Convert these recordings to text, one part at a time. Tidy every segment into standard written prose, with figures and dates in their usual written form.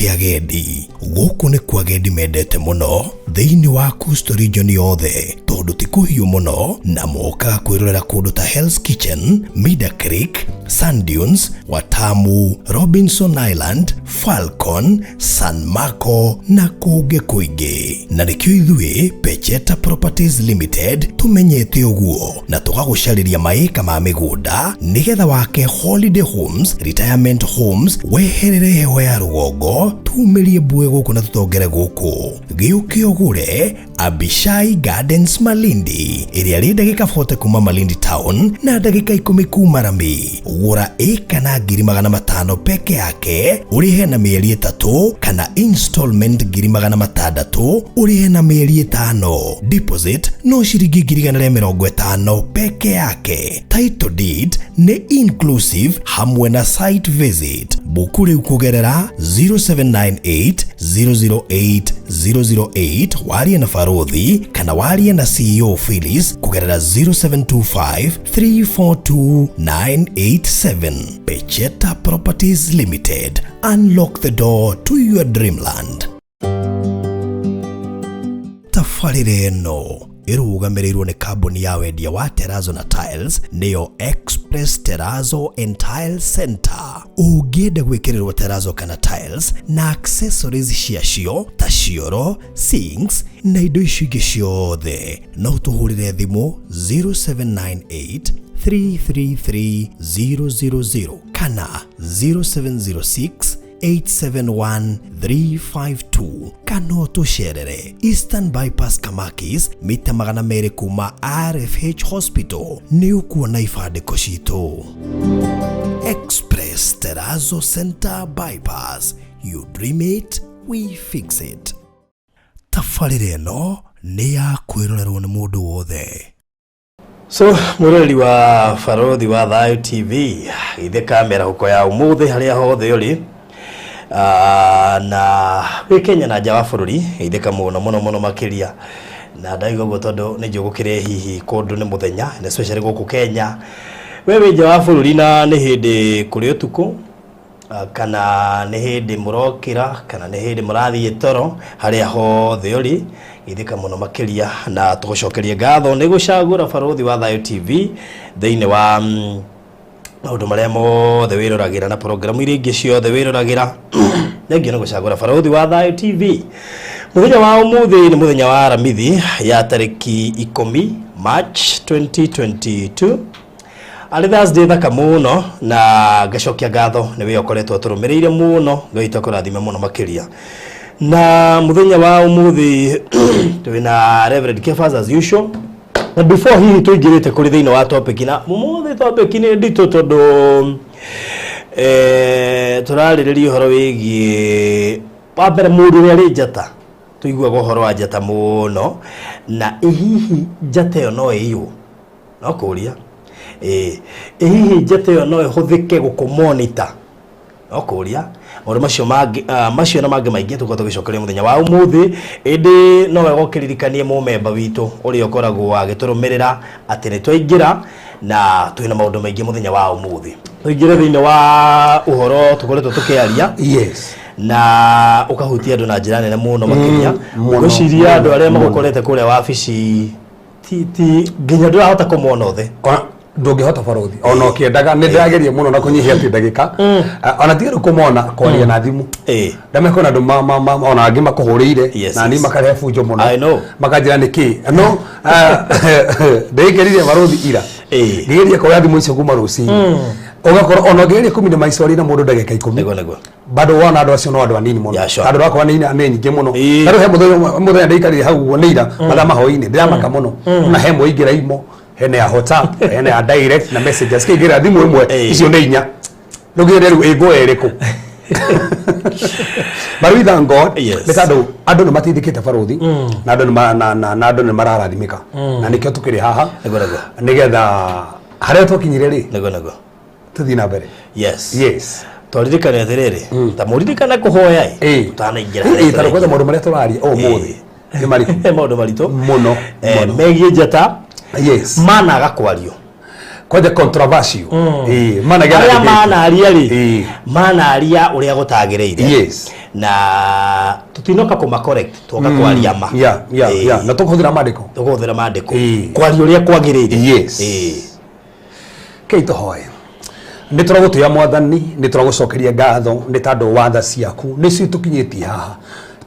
kia agendi guku ni kwa agendi mendete muno thiini wa Coastal region yothe tondu ti kuhiu muno na moka kwirorera kundu ta Hell's Kitchen, Mida Creek, Sand Dunes, Watamu, Robinson Island, Falcon, San Marco na kungi kuingi. Na nikio ithui Pecheta Properties Limited tumenyete uguo na tugagucariria maika ma migunda nigetha wake holiday homes, retirement homes, weherere heho ya rugongo tumirie bue guku na tutongere guku giuki ogure Abishai Gardens Malindi iria ri ndagika 40 kuma Malindi town na ndagika 10 kuma Rambi. Gura eka na 500,000 peke yake urihe na mieri 3 kana installment 600,000 urihe na mieri 5. Deposit no shiringi 150 peke yake. Title deed ni inclusive hamwe na site visit. Bukuri ukugerera 0798 008 008 waria na Farodhi kana waria na CEO Phyllis kugerera 0725 342 987. Pecheta Properties Limited. Unlock the door to your dreamland. Tafarire no irugamirĩirwo nĩ kambuni ya wendia wa Terrazzo na Tiles nĩyo Express Terrazzo and Tile Center. Ũngĩenda gwĩkĩrĩrwo Terrazzo kana Tiles na accessories ciacio ta cioro, sinks na indo icio ingĩ ciothe no tũhũrĩre thimũ 0798 333 000 kana 0706 871-352 kana tucerere Eastern Bypass Kamakis mita 200 kuma RFH Hospital ni ukuona ifandĩko citu. Express Terrazzo Center Bypass, you dream it, we fix it. Tafarire no ni ya kwirorerwo ni mundu wothe. So mureli wa Farodhi wa Thayo TV ithe kamera huko ya umuthi haria hothe uri na Kenya na Java bururi itheka muno makiria na ndaigo gotondo ni njugukire hihi kundu ni muthenya na especially guku Kenya wewe Java bururi na ni hindi kuri utuku kana ni hindi murokira kana ni hindi murathie toro haria hothe uri itheka muno makiria na tugucokerie ngatho ni gucagura Farodhi wa Thayo TV thiini wa maundu maria mothe wiroragira na programu iria ingi ciothe wiroragira nengi no gucagura Farodhi wa Thayo TV. Muthenya wa umuthi ni muthenya wa Aramithi ya tariki 10 March 2022 ari Thursday thaka muno na gacokia ngatho ni we ukoretwo turumirire muno ngoita kurathime muno makiria. Na muthenya wa umuthi twina Reverend Kefas as usual. Na before hii tuingirite kuri thiini wa topic na mumuthi topic ni ndito tondu turaririria uhoro wigie wambere mundu uri ari njata tuiguaga uhoro wa njata muno na ihihi njata yo no iyo no kuria ihihi njata yo no ihuthike gukumonita no kuria maundu macio macio na mangi maingi tuko tugicokeria muthenya wa umuthi indi no wego kiririkanie mu member witu uri okoragwo agiturumirira ati ni twaingira na twina maundu maingi muthenya wa umuthi tuingire thiini wa uhoro tukoretwo tukiaria yes na ukahutia andu na njira nene muno makiria guciria andu aria magukorete kuria wabici ti nginya ndurahota kumona othe ndungihota Farodhi ona ukiendaga ni ndirageria muno na kunyihia ati ndagika ona tigeru kumona kwaria na thimu ndamekona andu ona angi makuhurire na ni makare funjo muno makajira niki no ndegereria Farodhi ira ndigeria kwa thimu icio kuma ruci ogakora ona ngereria kumina maisori na mundu ndagika 10 nego bado wona andu acio no andu anini muno andu akwa ni nyingi muno taro he muthenya ndaikarire hau wonira matha mahoini ndiramaka muno na he muingira imo hene ya WhatsApp hene ya direct na messages kigira thimu imwe icio ni inya ndugire riu ego eriko but we thank God because andu ni matithikite Farodhi na andu ni mararathimika na nikio tukiri haha nigetha haria tukinyire ri nego tuthi na mbere yes twaririkana atiriri ta muririkana kuhoya utanaingira taro kwa maundu maria turaria o muthi ni mariku maundu marito muno megie njata yes mana agakwario kwaja controversial mana gera mana aria ri mana aria uria gutagireire yes na tutinoka kuma correct toka kwaria ma yeah na tukuthira mandiko kwaria uria kwagireire yes keito hoye nituragutuya mwathani nituragucokeria ngatho ni tandu watha ciaku nicio tukinyitie haha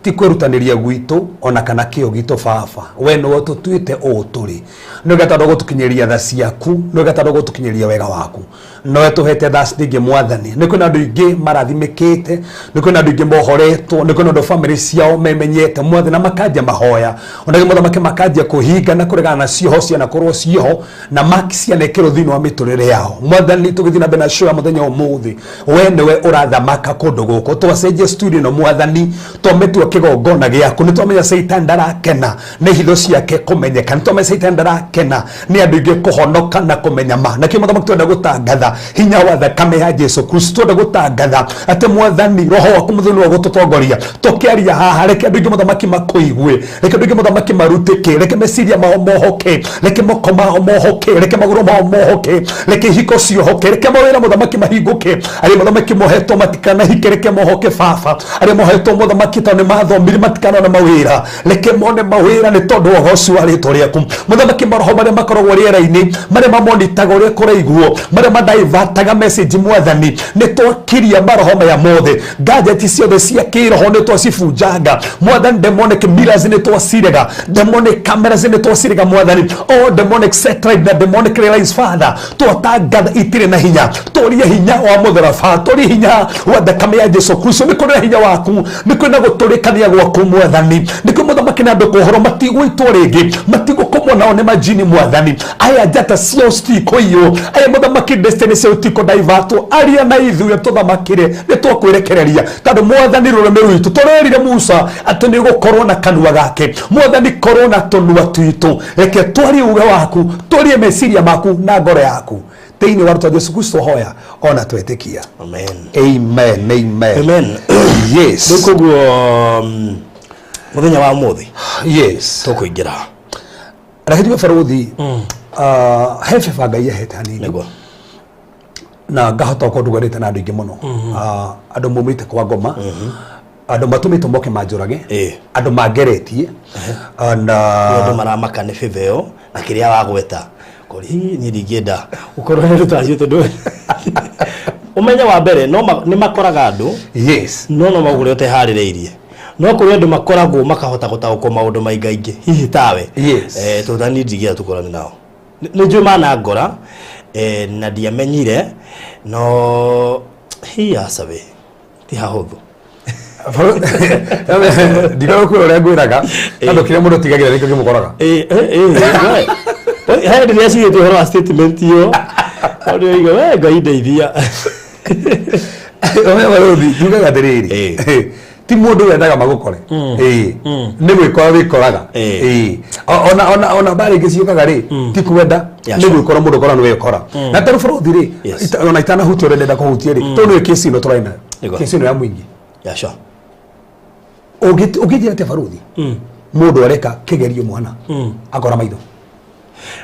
ti kwirutaniria gwitu ona kana kio gitu baba we no tutuite o turi no gatado gutukinyeria tha ciaku no gatado gutukinyeria wega waku no tuhete tha stige mwathani ni kuna andu ingi marathimikite ni kuna andu ingi mohoretwo ni kuna andu family ciao memenyete mwathani na makajia mahoya onage muthamaki makajia kuhinga na kuregana na cioho ciana korwo cioho na makisia nekero thini wa miturire yao mwathani tugithina bena show muthenya umuthi we niwe urathamaka kundu guku twacenjie studio no mwathani twametua kigongona giaku ni twamenya Satan ndarakena ni hitho ciake kumenyeka ni twamenya Satan ndarakena ni andu ingi kuhonoka na kumenya ma na kimo thamaki twenda gutangatha hinya wa thakame ya Jesu Kristo twenda gutangatha ate mwathani roho waku muthuni wa gututongoria tukiaria haha reke andu ingi muthamaki makuigue reke andu ingi muthamaki marutike reke meciria mao mohoke reke moko mao mohoke reke maguru mao mohoke reke hiko ciohoke reke mawira muthamaki mahinguke ari muthamaki mohetwo matikana hike reke mohoke baba ari mohetwo muthamaki tone mathomire matikana na mawira reke mone mawira ni tondu wa gocu wa ritwa riaku muthamaki maroho maria makoragwo riera-ini maria mamonitaga uria kuraiguo maria madaivataga message mwathani ni twakiria maroho maya mothe gadgeti ciothe cia kiroho ni twacibunjanga mwathani demonic mirrors ni twacirega demonic cameras ni twacirega mwathani o demonic satellite na demonic lines father twatangatha itire na hinya twaria hinya wa mutharaba twaria hinya wa thakame ya Jesu Kristo ni kuna hinya waku ni kuna guturikania gwaku mwathani ni kuna muthamaki na andu kuhoro matigwitwo ringi matigũkomwo nao ni majini mwathani aya njata cio citikoiywo aya muthamaki destiny cio tiko divertwo aria na ithuĩ tuthamakire ni twakwirekereria tondu mwathani rurimi rwitu turerire Musa ati ni gukorwo na kanua gake mwathani korwo na tunua twitu reke twarie uge waku twarie meciria maku na ngoro yaku thĩinĩ wa rũtwa Jesu Kristo hoya ona twetikia amen amen amen amen yes nikuguo muthenya wa muthi yes tukuingira rakithio baruthi hefe Ngai ahete hanini na ngahota kundugarite na andu ingi muno andu mumite kwa ngoma andu matumite moke manjurage andu mangeretie na andu maramaka ni fiveo na kiria wagweta kori ni rigienda ukorwo ni rutacio tondu umenya wa mbere no ni makoraga andu yes no magure te haririirie no kuri andu makoragwo makahota gutaũkwo maundu maingaingi hihi tawe yes tuthani ndigia tukorani nao ni njuma na ngora na ndiamenyire no hiya sabe ti hahuthu ndiga kwira ria ngwiraga andu kire mundu tigagira riko gimukoraga he ndiria cigite horo wa statement iyo audio igo we Ngai ndeithia oya baruthi ndugaga atiriri ti mundu wendaga magukore ni gwikora wikoraga ona bari giciukaga ri ti kwenda ni gwikora mundu kora ni wikora na taru baruthi ri ona itana huti urenda kuhutia ri to ni kesi no turaina kesi no ya mwingi ya sure ugithia te baruthi mundu areka kigerio mwana akora maitho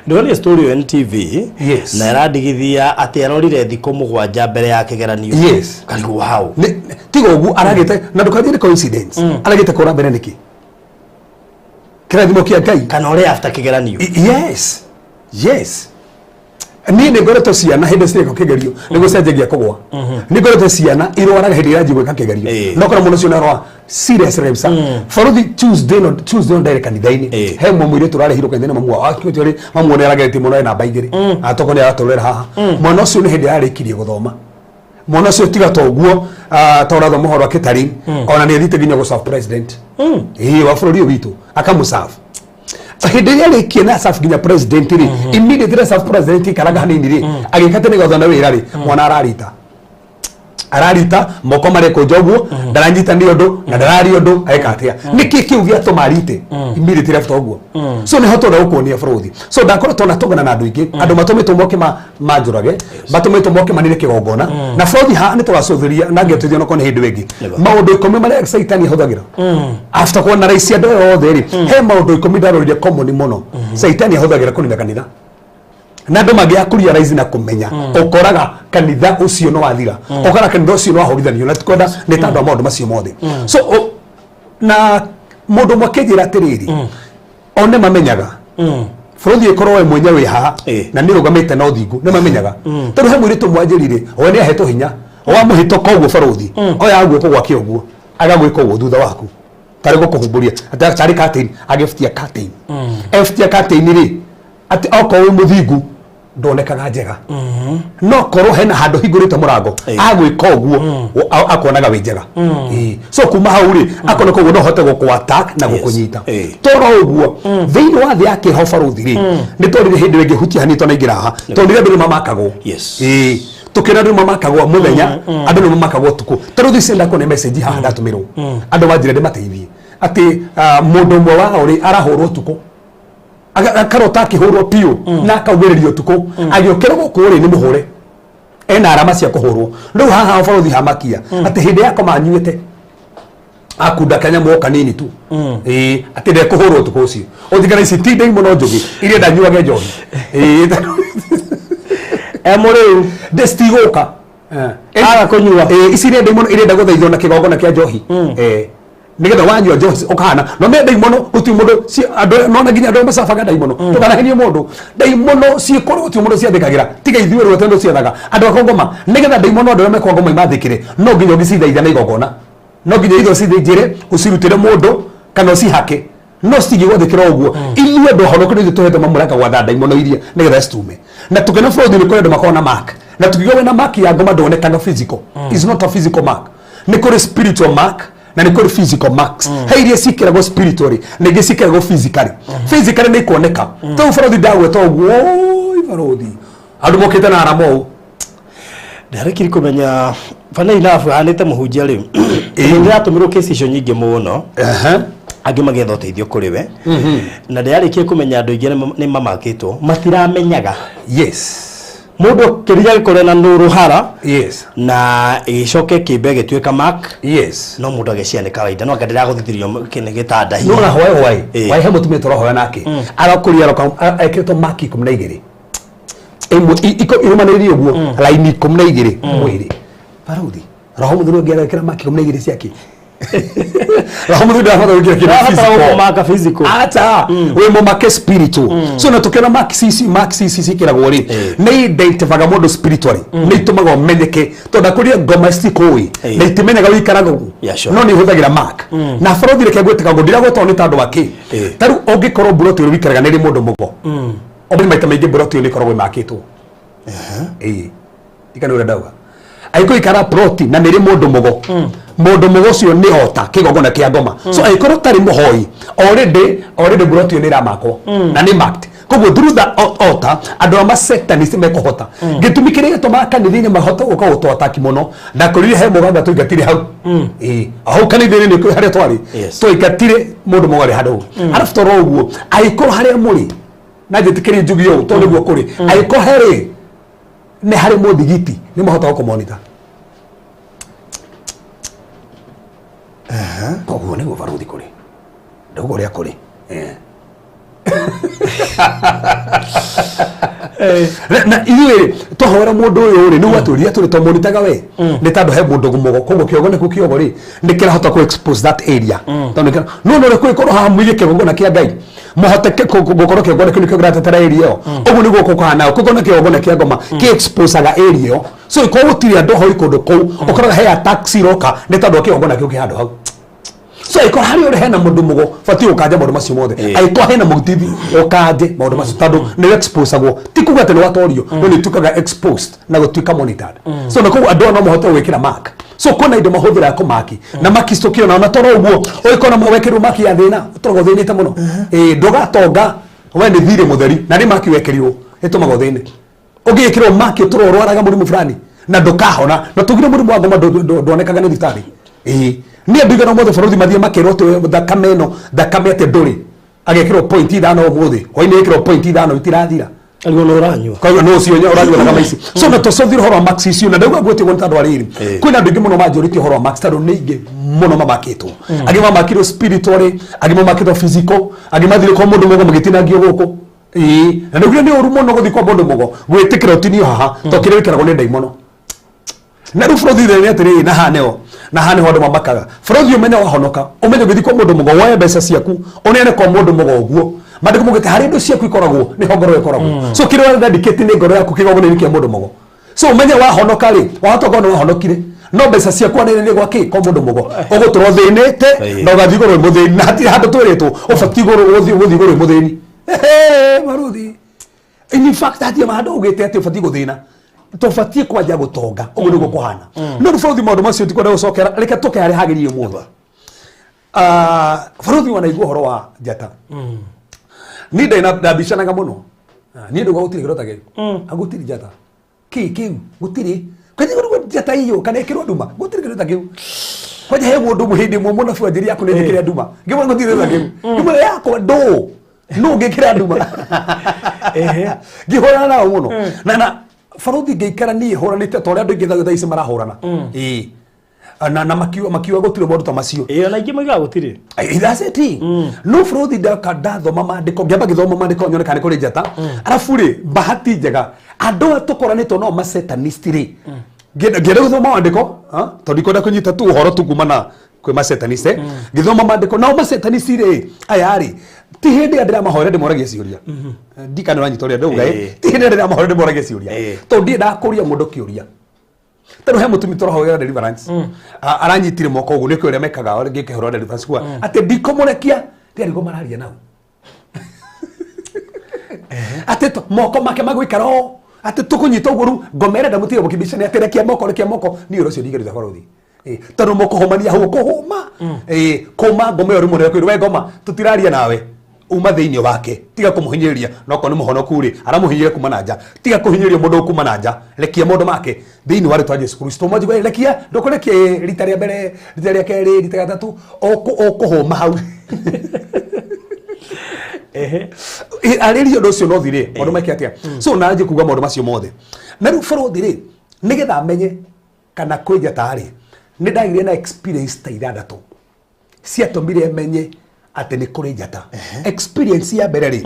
ndori story on TV yes na radigithia ati arorire thiko mugwanja mbere ya kigeranio yes kali wow tigo gu aragite na ndukathire coincidence aragite kora mbere niki kirathimo kia Ngai kana ore after kigeranio yes yes ni ngoreto ciana hindi cireko kigerio ni gucenjagia kugwa ni ngoreto ciana irwaraga hindi ya njigwe kakigerio no kora muno cio narwa serious remsa baruthi Tuesday on direct kanitha-ini he mwire turarehirwo kanitha-ini mamwa akĩtwo ri mamwone aragerete muno na baigiri atoko ni aratũrera haha mwana ũcio ni hindi arĩkirie guthoma mwana ũcio tiga toguo toratho mohoro akitari ona ni athite nginya gũserve president wa bũrũri ũyũ witũ akamuserve hindi ya rĩkie na serve nginya president ri immediately serve president karaga hanini ri agĩkate ni gathana wĩra ri mwana ararita moko mare ko joguo daranyita ni undu na darari undu aika atia niki kiu gya to marite immediately left oguo so ni hoto da ukuonia baruthi so ndakora tona togana na andu ingi andu matumitwo moke manjurage matumitwo moke manire kigongona na baruthi ha ni twacuthiria na ngetithio no kone hindi wengi maundu 10 mare Satan ahuthagira after kuona raisi andu othe ri he maundu 10 ndarorire common muno Satan ahuthagira kunina kanitha na ndo mangä akuria rise na kumenya ukoraga kanitha ucio no wathira ukora kanitha ucio no ahorithanio na tikwenda nä tandå maå ndå macio mothe so na må ndå mwe kä njä ra atä rä ri one mamenyaga bũrũri ĩkorwo we mwenye wĩ haha na nĩ rũgamĩte na ũthingu nĩ mamenyaga tondũ he mũirĩtu mwanjĩrire we nĩ ahetwo hinya wamũhĩtũka ũguo bũrũri oya aguĩkwo gwake ũguo agagwĩka ũguo thutha waku tarĩ gũkũhumbũria tarĩ curtain agĩbutia curtain ebutia curtain rĩ atĩ okorwo wĩ mũthingu ndonekaga njega no korwo hena handũ hingũrĩte mũrango agwĩka ũguo akonaga wĩ njega so kuma hau rĩ akona koguo no hote gũkũ attack na gũkũnyita toro ũguo thĩinĩ wa thĩ ya kĩho barũthi rĩ nĩ tondire hĩndĩ ĩngĩ hutia hanĩtwo na ingĩra haha tondire andũ nĩ mamakagwo tukĩra andũ mamakagwo mũthenya andũ nĩ mamakagwo tukũ tondũ thĩ cienda kone message haha ndatũmĩrwo andũ wanjire ndĩmateithie atĩ mũndũ ũmwe wao rĩ arahũrwo tukũ akarota akĩhũrwo piũ na akaugĩrĩrio tukũ agĩũkĩra gũkũ rĩ nĩ mũhũre ena arama cia kũhũrwo rĩu haha bũrũthi hamakia atĩ hĩndĩ yakoma anyuĩte akunda kanyamũ o kanini tu atĩ ndekũhũrwo tukũ ũcio ũthigara ici ti ndai mũno njũgĩ iria ndanyuage njohi mũrĩu ndĩcitigũka aga kũnyua ici nĩ ndai mũno irenda gũthaithwo na kĩgongona kĩa njohi nigetha wanyua njohi ukahana no me daimono uti mundu si ando no na ginya ando masafaga daimono tukanahenie mundu daimono si koro uti mundu si athikagira tiga ithuĩ rwetendo ciathaga andũ akongoma nigetha daimono andũ me kwangoma imathikire no ginya ũgĩcithaitha na igongona no ginya itho cithĩnjĩre ũcirutĩre mundu kana ũcihake no citige gwathĩkĩra ũguo ithuĩ andũ honoku nĩ tuhete mamũraka gwatha daimono iria nigetha citume na tukena bũrũri nĩ kũrĩ andũ makona mark na tukiuga na mark ya ngoma ndonekana physical is not a physical mark nĩ kũrĩ spiritual mark na nĩ kũrĩ physical marks he iria cikĩragwo spiritually na ingĩ cikĩragwo physically physically nĩ kuoneka tondũ bũrũthi ndagweta ũguo bũrũthi andũ mokĩte na arama ũũ ndarekire kũmenya bana inabu hanĩte mũhunjia rĩu nĩ atũmirwo kesi icio nyingĩ mũno angĩ magĩetha ũteithio kũrĩ we na ndarĩkie kũmenya andũ aingĩ nĩ mamakĩtwo matiramenyaga mundu kĩrĩa gĩkore na nũrũhara na icoke kĩmbe gĩtuĩka mark no mũndũ agĩciane kawaida no akendera gũthithirio kĩne gĩtanda hihi no na hoye he mũtumia tũrohoya nake arakũria ekĩrĩtwo mark 12 irumanĩrĩrie ũguo laini 12 mwĩrĩ barũthi roho mũthuri ũngĩarekĩra mark 12 ciake roho mũthuri ndafata gũkĩra physical ata we mũmake spiritual so na tukĩona mark cikĩragwo rĩ nĩ identifyaga mũndũ spiritually nĩ itũmaga ũmenyeke tondũ kũrĩa ngoma citikũĩ na itimenyaga wĩikaraga ũguo no nĩ ihũthagĩra mark na bũrũthi reke gwĩtĩka ũguo ndiragwetwo nĩ tandũ wa kĩ tarĩu ũngĩkorwo mburoti ũrĩ wĩikaraga nĩ mũndũ mũgo ũmwe maita maingĩ mburoti ũrĩ ikoragwo ĩmakĩtwo ikana ũrĩa ndauga aiko ikara proti na nĩrĩ mũndũ mũgo ũcio nĩ ota kĩgongona kĩa ngoma so aikorwo tarĩ mũhoi already mburoti nĩ ĩramakwo na nĩ marked koguo through the altar andũ ama satanist mekũhota gĩtũmi kĩrĩa gĩtũmaga kanitha-inĩ mahota gũka gũtwataki mũno na kũrire he mũganga tũingatire hau hau kanitha-inĩ nĩ harĩa twarĩ tũingatire mũndũ mũgari handũ arabu toro ũguo aikorwo harĩa mũrĩ na njĩtĩkĩrie njugi ũũ tondũ nĩguo kũrĩ aikorwo herĩ nĩ harĩ mũthigiti nĩ mahota gũkũmonita koguo nĩguo barũthi kũrĩ ndauga ũrĩa kũrĩ na ithuĩ twahoera mũndũ ũyũ rĩ nĩguo atũria tũrĩ twamonitaga we nĩ tondũ he mũndũ mũgo koguo kĩongo rĩ nĩ kĩrahota kũ expose that area tondũ no no rĩkũ ikorwo haha mũige kĩgongona kĩa Ngai mũhote gũkorwo kĩgongona kĩu nĩkĩo kĩratetera area ĩyo ũguo nĩguo kũkũhana kĩgongona kĩgongona kĩa ngoma kĩ exposaga area ĩyo so ikorwo gũtirĩ andũ hoi kũndũ kũu ũkoraga he attacks iroka nĩ tondũ kĩgongona kĩu kĩ handũ hau so aiko hari ore hena mundu mugo fati ukanja maundu macio mothe aiko hena mugutithi ukanje maundu macio tando ni expose agwo tikuga tene watorio no ni tukaga exposed na gutuika monitored so na ko andũ no mahote gwikira mark so kuna indo mahuthira ko maki na maki stokio na toro uguo oiko na mwekirwo maki ya thina torogo thinite muno ndogatonga we ni thire mutheri na ni maki wekirirwo itumago thine ungikirwo maki turorwaraga murimu fulani na ndukahona na tugire murimu wa ngoma ndonekaga ni thitari ni andu mothe bũrũri mathie makĩrwo thakame ĩno thakame atĩ ndũrĩ agekĩrwo point 5 ũmũthĩ hwainĩ ĩkĩrwo point 5 itirathira alikuwa ũranyua kwa hiyo no cio ũranyua thakame ici so na tũcothire ũhoro wa max icio na ndauga gwĩtio nĩ tandũ arĩrĩ kwĩna andũ aingĩ mũno manjũrĩtie ũhoro wa max tondũ nĩ aingĩ mũno mamakĩtwo angĩ mamakĩrwo spiritually angĩ mamakĩtwo physical angĩ mathire kwa mũndũ mũgo magĩtinangio gũkũ na niguo ni oru muno guthi kwa mundu mugo gwitikira utinio haha to kire wikira gone ndai muno na ru frothi ni atiri na haneo andu mamakaga frothi umenya wahonoka umenya guthi kwa mundu mugo woye mbeca ciaku onene kwa mundu mugo uguo mandiko mugite hari ndu ciaku ikoragwo ni hongoro ikoragwo so kire wa dedicate ni ngoro yaku kigogone ni kia mundu mugo so umenya wahonoka ri wahota no wahonokire no mbeca ciaku anene gwa ki kwa mundu mugo ugutoro thinite no gathi goro muthini na hati handu twiritwo ubati goro guthi goro muthini maruthi in fact hati mahando ugite ati ubati guthina tofati kwaja gutonga ugu niguo kuhana no rufothi maundu macio tikwenda gucokera reke tuke hari hagirie mutho faruthi wanaigua horo wa njata ni ndabicanaga muno ni nduga gutiri kirota gä agutiri njata kiu gutiri kaje gurwo njata iyo kana ikirwo nduma gutiri kirota gä kwaje he mundu muhindi mwe muna bua njiri yaku ni ndikira nduma ngimwe gutiri kirota gä nduma yakwa ndo no ngikira nduma ngihorana nao muno na faruthi ngeikara ni horanite tore andu ingi thaa ici marahorana na makiwa gutire mundu ta macio na ingi maiga gutire that's it no faruthi ndathoma mandiko ngiamba githoma mandiko nyone kana kuri njata arafu ri bahati njega andu atukoranitwo no masetanist ri ngenda guthoma mandiko to ndikwenda kunyita tu uhoro tu kumana kwi masetanist githoma mandiko na masetanist ri ayari ti hindi andira mahore ndimoragia ciuria ndikana ranyi toria ndauga ti hindi andira mahore ndimoragia ciuria to ndie ndakuria mundu kiuria tano he mutumi torohoera deliverance aranyitire moko ugu nikyo ria mekaga ori ngikehoro deliverance kwa ate ndikomurekia ria rigo mararia nau ate to moko make magwikaro ate tukunyita uguru ngomere ndamutire mukibicani ate rekia moko ni uro cio ndigirita faruthi tano moko homania huko homa koma ngome ori munene kwiru we ngoma tutiraria nawe uma thiini wake tiga kumuhinyiria noko ni muhonoku ri aramuhinyiria kuma na nja tiga kuhinyiria mundu kuma na nja rekia mundu make thiini wa ritwa Yesu Kristo moji we rekia ndokurekia rita ria mbere rita ria keri rita ria tatu okuhoma hau aririo ndo cio no thire mundu make atia so na nje kuga mundu macio mothe na ru faruthi ri nigetha menye kana kwija tari ni ndagire na experience ta ithandatu ciatumire menye ate ni kuri njata experience ya mbere ri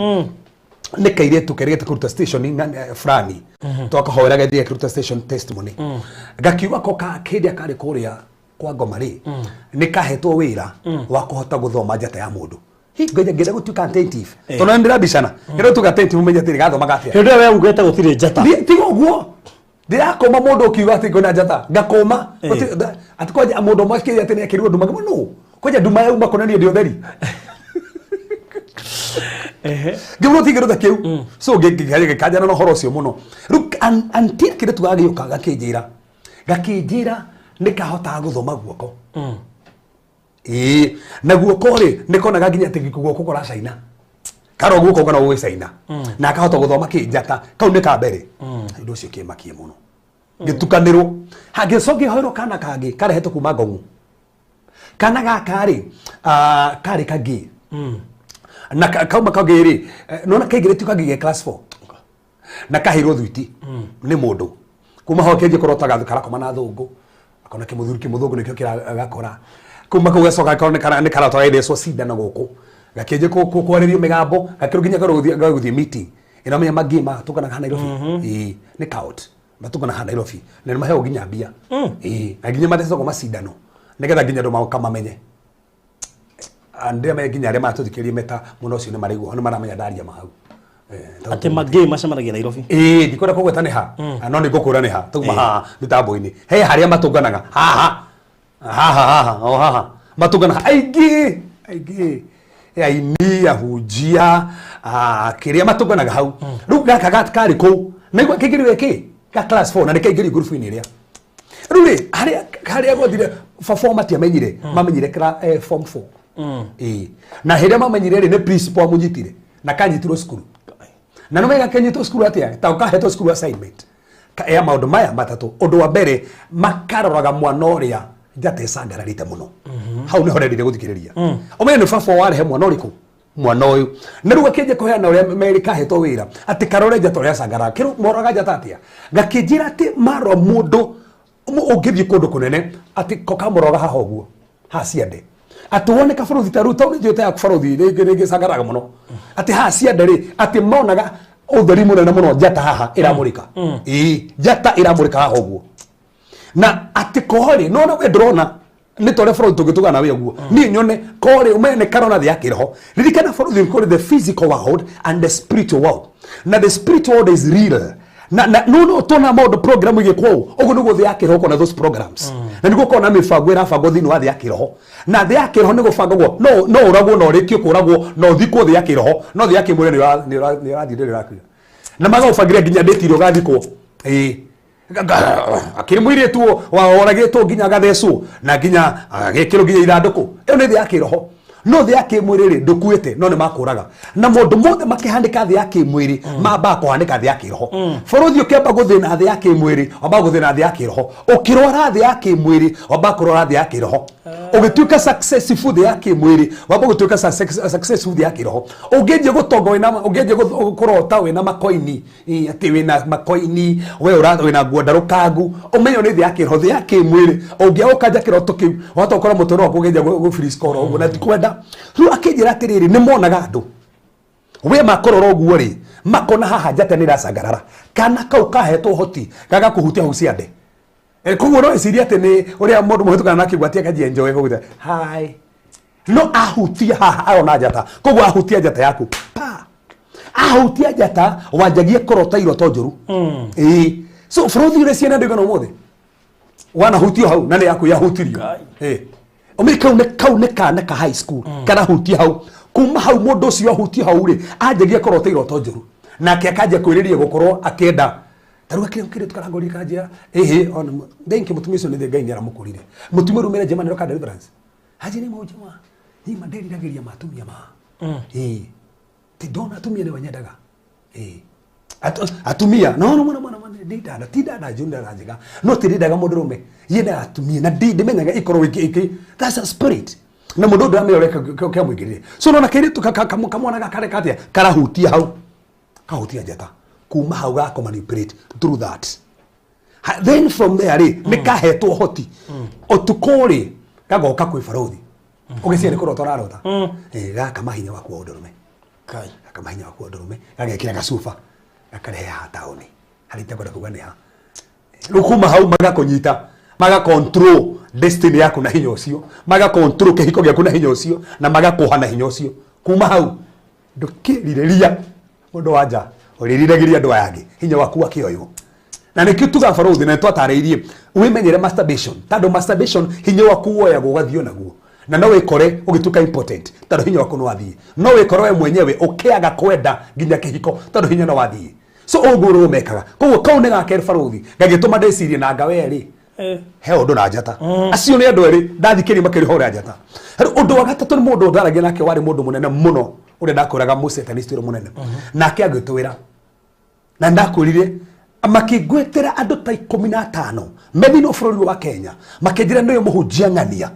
ni kairetu kerete kuruta station fulani twakahoera gathie kuruta station testimony gakiuga ko ka kindi kari kuria kwa ngoma ri ni kahetwo wira wa kuhota guthoma njata ya mundu ngoja ngenda gutuka attentive tona ndira bicana ngenda tuka attentive menya tiri gathoma gatia hende we ungeta gutire njata tigo guo ndirakoma mundu ukiuga ati ngona njata ngakoma ati kwaje mundu mwake ati ni akirwo nduma no kwaje nduma ya uma konani ndio theri gimro tigero da kiu so kaja na horo cio muno ruk antir kire tugage yukaga gakijira nikahota guthoma guoko na guoko ri nikonaga ginya ati guoko kora caina karo guoko kana uwe caina na akahota guthoma kinjata kau ni ka mbere ndu cio kimakie muno gitukaniro hagicoki hoiro kana kage karehetwo kuma ngongu kana gakari kari kagi na kauma kagiri nona kaigire tu kagige class 4 na kahiro thuiti ni mundu kuma ho keje korotaga thukara koma na thungu akona kimuthuri nikyo kiragakora kuma kugacoka kana ni karatoga itheco cindano guku gakeje kwarĩrio migambo gakiru ginya gaguthie meeting ina menya magima tukana hana Nairobi ni count matukana hana Nairobi na maheo ginya mbia na ginya matheco macindano nigetha ginya ndo kama menye ande me ginya rema tuthikirie meta muno cio ni marigwo ni maramenya ndaria mahau ati magame macamanagia Nairobi ndikwenda kugweta ni ha no ni ngukura ni ha tuma mitambo-ini he haria matunganaga haha matunganaga aigi aini ahunjia kiria matunganaga hau riu gaka kari ku nigwa kigiriwe ki ka class 4 na nikaingiri group-ini iria riu ri haria gwathire performance amenyire mamenyire form 4 na hiria mamenyire ri ni principal munyitire na kanyitirwo skuru na no mega kenyitwo skuru atia ta ukahetwo skuru assignment ya maundu maya matatu undu wa mbere makaroraga mwana uria njata icangararite muno hau ni horendire guthikiriria umenye ni baba warehe mwana uriku mwana uyu na riu akinje kuheana uria Amerika hetwo wira ati karore njata uria acangara kiru moraga njata atia gakinjira ati maro mundu ungithie kundu kunene ati kokamoroga haha uguo ha ciande atuone kabaruthi taru tau ni njota ya kubaruthi ringi cangaraga muno ati ha cianda ri ati monaga utheri munene muno njata haha iramurika njata iramurika haha uguo na ati kohori no we ndrona ni tore bũrũri tũngĩtugana we ũguo niĩ nyone korĩ ũmene karona thĩ ya kĩroho ririkana bũrũri kũrĩ the physical world and the spiritual world na the spiritual world is real na no tona maũndũ program igĩkwo ũguo nĩguo thĩ ya kĩroho kona those programs na nĩguo kona mĩbango ĩrabangwo thĩinĩ wa thĩ ya kĩroho na thĩ ya kĩroho nĩ gũbangagwo no ũragwo na ũrĩkio kũragwo na ũthikwo thĩ ya kĩroho no thĩ ya kĩmwĩrĩ nĩ ũrathiĩ ndĩrĩ ũrakuo na magaũbangĩre nginya ndĩtiro ũgathikwo akiri mwiritu waragitwo nginya gathecwo na nginya gikiro nginya ithandũkũ iyo nĩ thĩ ya kĩroho no thĩ ya kĩmwĩrĩ ndũkuĩte no nĩ makũraga na mũndũ mothe makĩhandĩka thĩ ya kĩmwĩrĩ mamba kũhandĩka thĩ ya kĩroho bũrũri ũkĩamba gũthĩna thĩ ya kĩmwĩrĩ wamba gũthĩna thĩ ya kĩroho ũkĩrwara thĩ ya kĩmwĩrĩ wamba kũrwara thĩ ya kĩroho ũgĩtuĩka successful thĩ ya kĩmwĩrĩ wamba gũtuĩka successful thĩ ya kĩroho ũngĩnjie gũtonga wĩna ũngĩnjie kũrota wĩna makoini atĩ wĩna makoini we wĩna nguo ndarũkangu ũmenyo nĩ thĩ ya kĩroho thĩ ya kĩmwĩrĩ ũngĩa ũkanja kĩroto kĩu wahota gũkora mũtũũrĩre waku ũngĩnjia gũfriskora ũguo na tikwenda rĩu akĩnjĩra atĩrĩrĩ nĩ monaga andũ we makorora ũguo rĩ makona haha njata nĩ ĩracangarara kana kau kahetwo hoti gagakũhutia hau ciande koguo no eciria atĩ nĩ ũrĩa mũndũ mũhĩtũkana na kĩgwatia akanjia enjoy gũgũtha hi no ahutia haha arona njata koguo ahutia njata yaku pa ahutia njata wanjagie kũrota iroto njũru so bũrũri ũrĩa ciana ndĩgana ũmũthĩ wanahutio hau na nĩ yaku yahutirio kau nĩ kana ka high school kana hutia hau kuma hau mũndũ ũcio ahutio hau rĩ anjagia kũrota iroto njũru nake akanjia kwĩrĩria gũkorwo akĩenda tarua kile tukarangori kanjia on thank mutumia ucio nĩ Ngai nĩaramũkũrire mutumia rumire Germany roka deliverance haji nĩ mũnjĩ wa ni manderi ndageria matumia ma ti dona atumia nĩ wanyendaga atumia no ndidana tidana junda ranjiga no tirindaga mũndũ rume yenda atumia na ndimenyaga ikorwo iki that's a spirit na mũndũ ndamĩoreka kĩa mũingĩrire so no na kĩrĩ kamwana gakareka atia karahutia hau kahutia njata kuma hau gako manipulate through that then from there nĩ kahetwo hoti ũtukũ gagoka kwĩ barũthi ũgĩciarĩ kũrota ũrarota gaka mahinya waku wa ũndũrũme gaka mahinya waku wa ũndũrũme gagekĩra gacuba gakarehe haha taũni harĩa itakwenda kuga nĩ ha rĩu kuma hau magakũnyita magakontrol destiny yaku na hinya ũcio magakontrol kĩhiko gĩaku na hinya ũcio na magakũha na hinya ũcio kuma hau ndũkĩrirĩria mũndũ wa nja ũrĩriragĩria andũ aya angĩ hinya waku akĩoywo na nĩkĩo tuga barũthi na twatarĩirie wĩmenyere masturbation tondũ masturbation hinya waku woyagwo ũgathiĩ naguo na no wĩkore ũgĩtuĩka important tondũ hinya waku no wathiĩ no wĩkore we mwenyewe ũkĩaga kwenda nginya kĩhiko tondũ hinya no wathiĩ so ũguo ũmekaga koguo kau nĩ gakerĩ barũthi gagĩtũma ndĩcirie na ngawe erĩ he ũndũ na njata acio nĩ andũ erĩ ndathikĩria makĩrĩhora njata ũndũ wa gatatũ nĩ mũndũ ndaragia nake warĩ mũndũ mũnene mũno ũrĩa ndakwĩraga mũcetanist ũrĩa mũnene nake agĩtwĩra na ndakwĩrire makĩngwĩtĩra andũ ta 15 methino bũrũri wa Kenya makĩnjĩra nĩwe mũhunjia ng'ania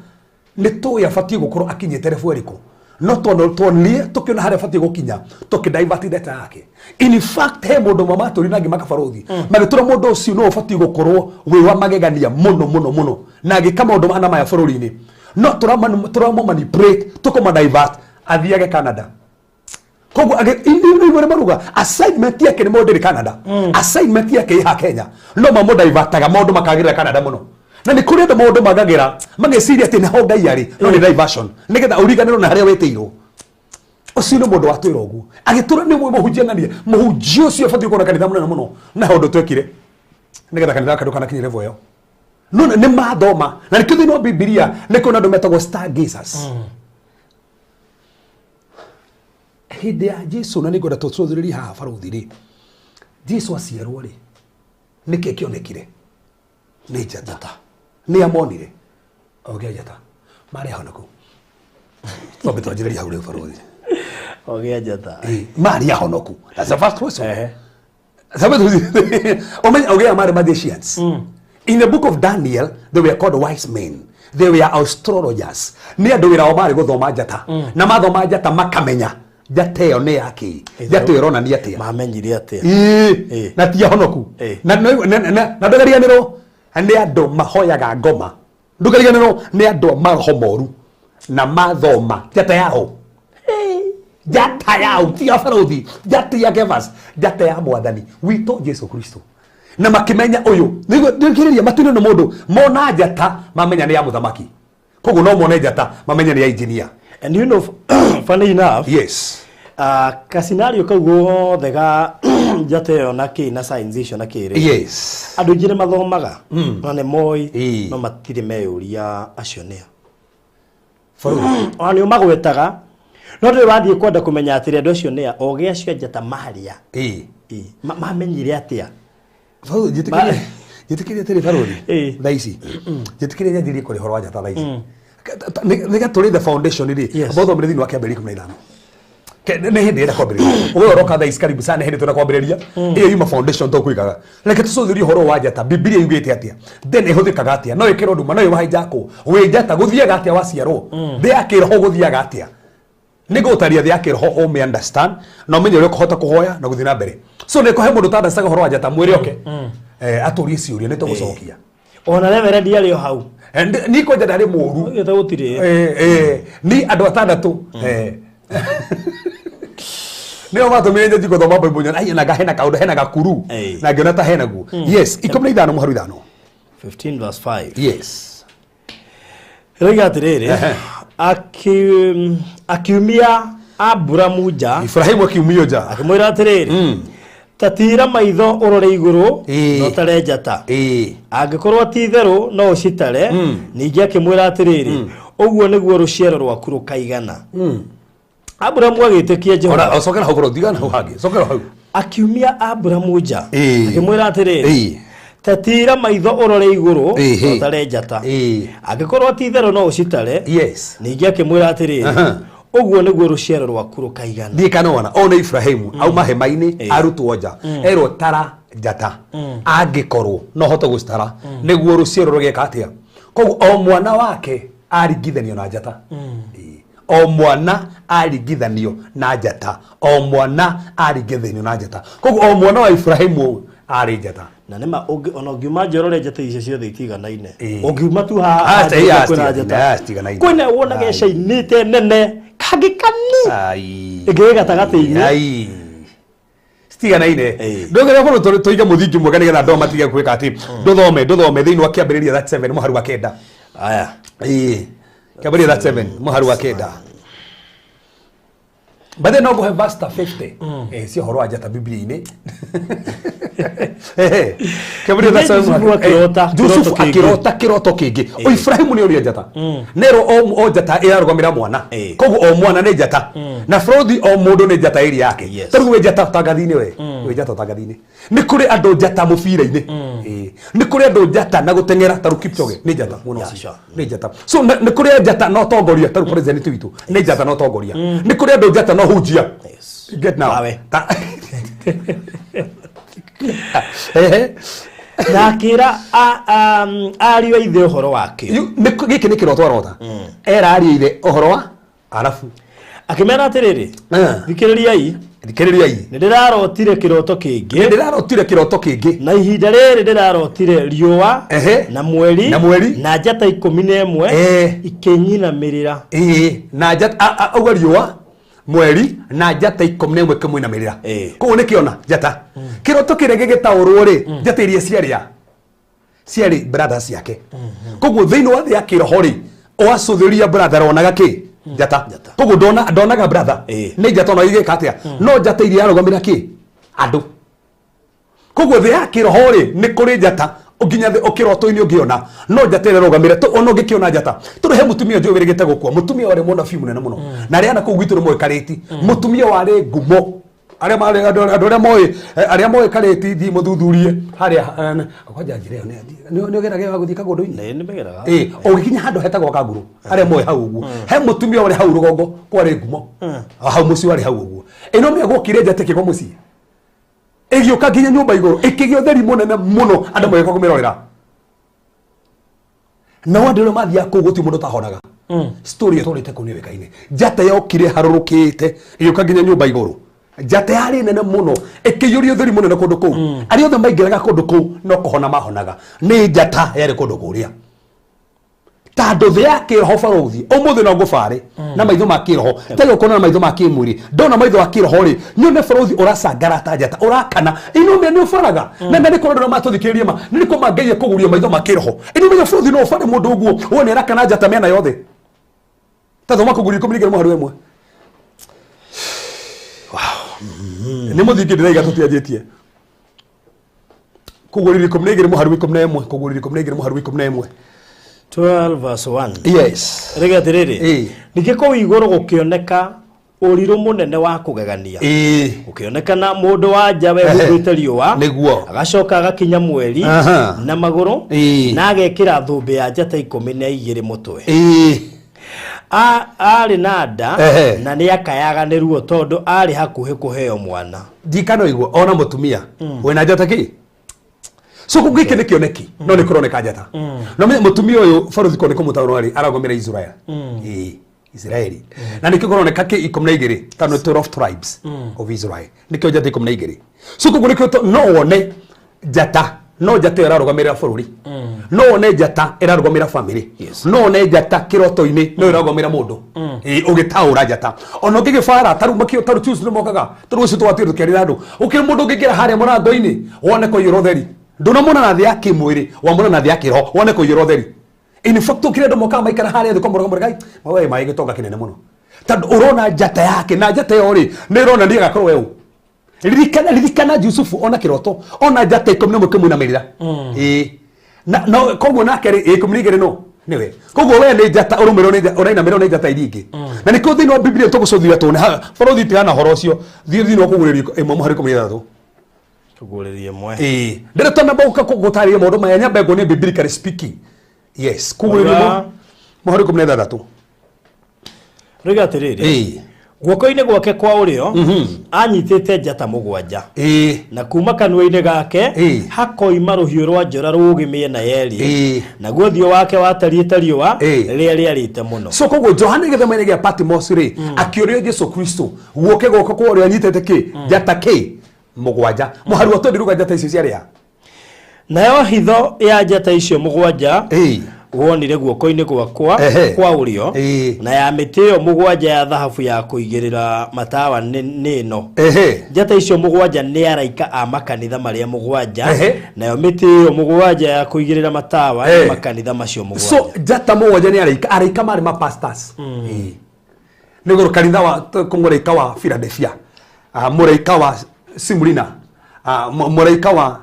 nĩ tũĩ abatiĩ gũkorwo akinyĩte level ĩrĩkũ no tuonire tukiona harĩa abatiĩ gũkinya tukĩdivert data yake in fact he mũndũ mama tũrĩ na ngima kabarũthi magĩtũra mũndũ ũcio no abatiĩ gũkorwo wĩ wa magegania mũno na agĩka maũndũ mana maya bũrũri-inĩ no tũramũ manipulate tũkũmadivert athiage Canada koguo ĩnĩ maruga assignment yake nĩ mũndũ Canada assignment yake ha Kenya no mamũdivertaga maũndũ makagĩrĩra Canada mũno na nĩ kũrĩ andũ maũndũ magagĩra mageciria atĩ naho Ngai arĩ no nĩ diversion nĩgetha ũriganĩrwo na harĩa wĩtĩirwo ũcio nĩ mũndũ watwĩra ũguo agĩtũra nĩ mũhunjia ng'ania mũhunjia ũcio abatiĩ gũkorwo na kanitha mũnene mũno na ũndũ twekire nĩgetha kanitha kandu kana kinyĩ level ĩyo no nĩ mathoma na nĩkĩo thĩinĩ wa Biblia nĩ kũrĩ andũ metagwo stargazers hĩndĩ ya Jesu na nĩngwenda tũcũthĩrĩrie haha barũthi Jesu aciarwo nĩkĩ kĩonekire nĩ njata nĩ amonire ogĩa njata marĩ hau naku tũmbe twanjĩrĩria hau rĩu barũthi ogĩa njata marĩ hau naku that's the first question omenya ogĩa marĩ magicians in the book of Daniel they were called wise men they were astrologers nĩ andũ wĩra wao marĩ gũthoma njata na mathoma njata makamenya njata ĩyo nĩ yake njata ĩyo ĩronania atĩa mamenyire atĩa na ti ahonoku na ndũgariganĩrwo nĩ andũ mahoyaga ngoma ndũgariganĩrwo nĩ andũ maroho moru na mathoma njata yao njata ya utia barothi njata ya Gevas njata ya mwathani wito Jesu Kristo na makimenya uyu ndikiriria matune no mundu mona njata mamenya ni ya muthamaki koguo no mone njata mamenya ni ya engineer. And you know, funny enough, yes, ka scenario kau gothe ga njata yo na ki na science na ki ri, yes, andu ngire mathomaga no ne moi no matire meyuria acio ne oni magwetaga no ndi wathie kwenda kumenya atire andu acio ne oge acio njata maharia mamenyire atia Faru jitikiria tiri Farodi thaici jitikiria nyathiri kuri horo wa njata thaici nega turi the foundation ri botho mre thini wa kiambiri 15 ne hindi ira kwambiriria uwe roka thaici karibu sana hindi tuna kwambiriria iyo yuma foundation to kuigaga reke tucuthirie horo wa njata Biblia yugite atia then ihuthikaga atia no ikiro nduma no iwaha jako we njata guthiaga atia waciarwo ndi akirho guthiaga atia nigo taria thi akirho o me understand no menye uri kuhota kuhoya na guthi na mbere so ne ko he mundu tanda saga horo wa njata mwire oke aturi ciuria ne to gucokia ona reverend ali hau ni ko njata ri muru ngeta gutire ni andu atandatu nio matumire nje jiko thoma Bible nyana na hena kaundu hena gakuru na ngiona ta hena gu yes 15 muharu 5 15 verse 5 yes rega atiriri akiumia Abrahamu nja Ibrahimu akiumio nja akimwira atiriri tatira maitho urore iguru no tare njata angikorwo ti theru no ucitare ningi akimwira atiriri uguo niguo ruciaro rwaku rukaigana Abrahamu agitikia Jehova ocokera hau digana hau hangi cokera hau akiumia Abrahamu nja akimwira atiriri tatira maitho urore iguru no tare njata angikorwo ti theru no ucitare yes ningi akimwira atiriri uguo niguo ruciaro rwaku rukaigana ndikana wana ona Ibrahimu auma hema-ini arutwo nja erwo tara njata angikorwo no hote gustara niguo ruciaro rugeka atia koguo o mwana wake aringithanio na njata o mwana aringithanio na njata o mwana aringithanio na njata koguo o mwana wa Ibrahimu ari njata na nema ona ngiuma njorore njata icio ciothe itiganaine ungiuma tu ha kwina njata kwina wona gesha inite nene kagikani igege gatagati-ini ai stiganaine ndogera kono toiga muthingi mwega nigetha ndo matiga kwika ati nduthome thiini wa kiambiriria that 7 muharu wa kenda aya kiambiriria that 7 muharu wa kenda But no go have verse 50 si horo wa njata Biblia-ini kiambiriria that 7 Joseph akirota kiroto kingi o Ibrahimu ni uri njata nero o njata irarugomira mwana koguo o mwana ni njata na Frodi o mundu ni njata iri yake taru we njata tangathini we njata tangathini ni kuri andu njata mubira-ini ni kuri andu njata na gutengera taru Kipchoge ni njata muno ni njata so ni kuri njata no tongoria taru president witu ni njata no tongoria ni kuri andu njata no hunjia get now nakira ario ithe uhoro wake giki ni kiroto arota era ario ithe uhoro wa arafu akimera atiriri thikiririai ndirarotire kiroto kingi na ihinda riri ndirarotire riua na mweri na njata 11 ikinyinamirira na njata auga riua mweri na njata 11 kimwinamirira koguo nikiona njata kiroto kiria gigitaurwo ri njata iria ciari brothers yake koguo thiini wa thi ya kiroho ri oacuthiria brother onaga ki njata koguo ndonaga brother ni njata ona igika atia no njata iria yarugamira ki andu koguo thi ya kiroho ri ni kuri njata nginya thi ukiroto-ini ungiona no njata ira rugamire to ono ngikiona njata turi he mutumia njo wirigite gukua mutumia wari mona fiu munene muno na ria na ku gwitu ni kariti mutumia wari ngumo aria moe kariti thi muthuthurie haria kwanja njire ni gerage wa guthika gundu-ini ni megeraga ugikinya handu hetagwo Kanguru aria moe hau uguo he mutumia wari hau rugongo kwari ngumo hau muci wari hau uguo ino me gwokire njata kigo muci igioka nginya nyumba iguru ikigio theri munene muno andu moe kumirorera no andu mathia ku guti mundu tahonaga story etorite kuniwekaine njata yokire harurukite igioka nginya nyumba iguru njata yari nene muno ikiyurio theri munene kundu kuu ari othe maingiraga kundu kuu no kuhona mahonaga ni njata yari kundu kuria tando the yake roho barothi umuthi no ngubare na maitho makiroho tayo kona na maitho makimwiri ndona maitho akiroho ri nyone barothi urasangara ta njata urakana inume ni ufaraga na nani korora matuthikiria ma nini ko mangeie kuguria maitho makiroho inume barothi no ufare mundu uguo wone arakana njata mena yothe tathoma kuguria kumrigera muharu emwe ni muthingi ndiraiga tutianjitie kugurira kumrigera muharu 11 kugurira kumrigera muharu 11 12 verse 1. Yes. Rega tiriri. Nikiko igoro gukioneka uriru munene wa kugegania. Ukioneka na mundu wa jawe gutwite riwa. Niguo. Agacoka agakinya mweri na maguru na agekira thumbe ya njata 12 mutwe. Ari nada na ni akayaga ni ruo tondu ari hakuhe kuheo mwana. Dikano iguo ona mutumia. Wena njata ki? So kugike nikioneki no nikuroneka njata no mutumia uyu barothi ko nikumutauro ari aragomera Israel Israeli na nikikuroneka ki 12 tano 12 tribes of Israel nikyo njata 12 so kugunikyo no wone njata no njata irarugomera bururi no wone njata irarugomera family no wone njata kiroto-ini no irarugomera mundu ugitaura njata ono ngigibara taru makio taru Tuesday mokaga turucio twatiro kerira andu ukiri mundu ngigira haria murango-ini wone ko irotheri ndona mona na thia yake mwiri wa mona na thia yake roho wone ko irotheri in fact ukire ndo moka maikara haria thiko muranga gai mawe mai gitonga kinene muno tando urona njata yake na njata yori ni irona ndiga korwo eu ririkana Yusufu ona kiroto ona njata 11 mwina merira na no koguo nake 12 no niwe koguo we ni njata urumiro ni uraina mero ni njata iringi na ni ko thini wa Biblia tugucuthia tone barothi tigana horo ucio thini wa kuguririo imwe hari 13 kugureria mwe ndere tona boka kugutaria mundu mayanya bego ni biblically speaking yes kugureria muhari 13 riga tiriri guoko-ini gwake kwa urio anyitite njata mugwanja na kuma kanua-ini gake hakoima ruhiu rwa njora rugimie na yeri na guothio wake watariite riua riria riarite muno so koguo Johana githema-ini gia Patmos ri akiorio Yesu Kristo guoke goko kwa urio anyitite ki njata ki mugwanja muharu wa tondiruga njata icio ciaria nayo hitho ya njata icio mugwanja wonire guoko-ini gwakwa kwa urio na ya mitio mugwanja ya thahabu ya kuigirira matawa nino njata icio mugwanja ni araika a makanitha maria mugwanja nayo mitio mugwanja ya kuigirira matawa ya makanitha macio mugwanja so njata mugwanja ni araika mari ma pastors nigoro kanitha wa kungoreka wa Philadelphia muraika wa Simrina muraika wa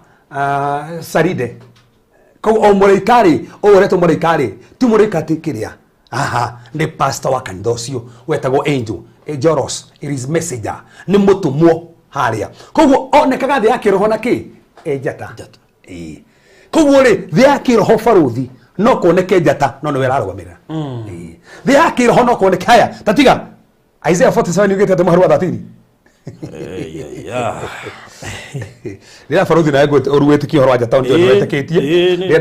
Saride ko o muraikari o reto muraikari tu muraika tikiria ni pastor wa kanitha ucio wetagwo Angel Joros it is messenger ni mutumwo haria koguo onekaga thia kiroho na ki njata koguo ri thia kiroho barothi no kuoneke njata no niwe ararugomera thia kiroho no kuoneke haya tatiga Isaiah 47 ugete muharu wa 13 Nira barothi na ego oruwete ki horo wa njata ndio weteketie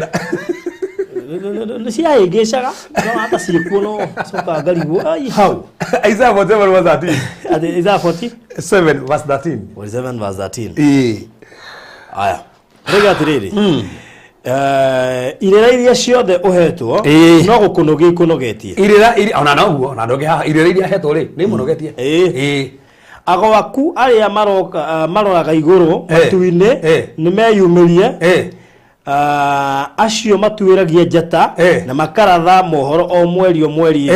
cia ingicaga no hata ciku no coka ngarigu ai hau Isaiah 47 verse 13 Isaiah 47 verse 13 47 verse 13 aya rega tiriri irera iria ciothe uhetwo no gukunogia ikunogetie irera ona noguo ona ndoge irera iria hetwo ri ni munogetie agoaku aria maroraga iguru matu-ini ni meyumirie acio matuiragia njata na makaratha mohoro o mweri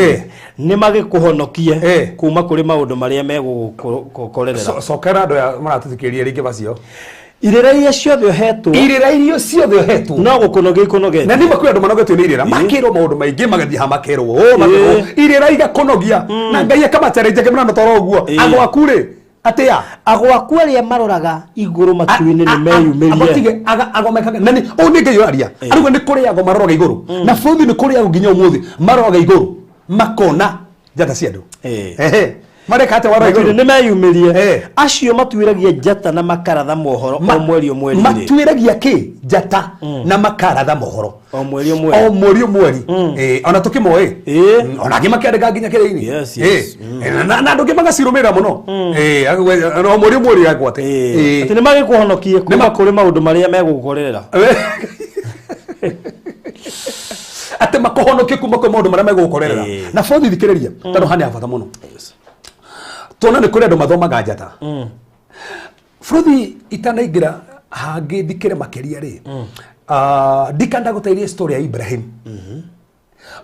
ni magikuhonokie kuma kuri maundu maria megukorerera sokera ando ya maratuthikiria ringi bacio irera iria ciothe uhetwo irera irio ciothe uhetwo no gukunogia ikunogetie na ni makuri andu manogetio ni irera makirwo maundu maingi magathie ha makirwo irera igakunogia na Ngai akamachareje kemana toro guo agwaku ri atia agwaku aria maroraga iguru matu-ini ni meyumirie abatige agomekaga nani o ni Ngai aria aruga ni kuri ago maroraga iguru na futhi ni kuri ago nginya umuthi maroraga iguru makona njata cia andu mareka ate waro iguru ni meyumirie acio matuiragia njata na makaratha mohoro o mweri matuiragia ki njata na makaratha mohoro o mweri ona tukimoe ona gimakiandika nginya kire-ini na ndugi magacirumira muno o mweri yakwate ati ni magikuhonokie kuma kuri maundu maria megukorerera ate makohonokie kuma kwa maundu maria megukorerera na borithi thikiriria tondu hani abata muno tona ni kuri andu mathomaga njata borithi itanaingira hangi thikire makiria ri ndikanda gutairia story ya Ibrahim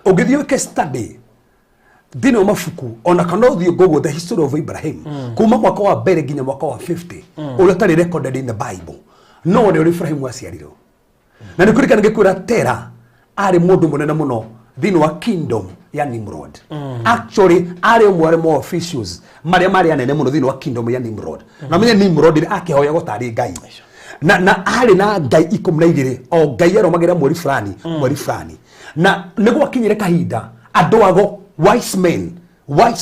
ugithio wike study dino mafuku ona kana uthio gogo the history of Ibrahim kuma mwaka wa mbere nginya mwaka wa 50 uria tari recorded in the Bible no ne Ibrahim waciarirwo na ni kurikana ngikura Tera ari mundu munene muno thini wa kingdom ya Nimrod actually ari umwe mo officials mari anene muno thini wa kingdom ya Nimrod na menye Nimrod akihoya gutari ngai na ari na ngai 12 o ngai aromagira mweri fulani na niguo akinyire kahinda andu ago wise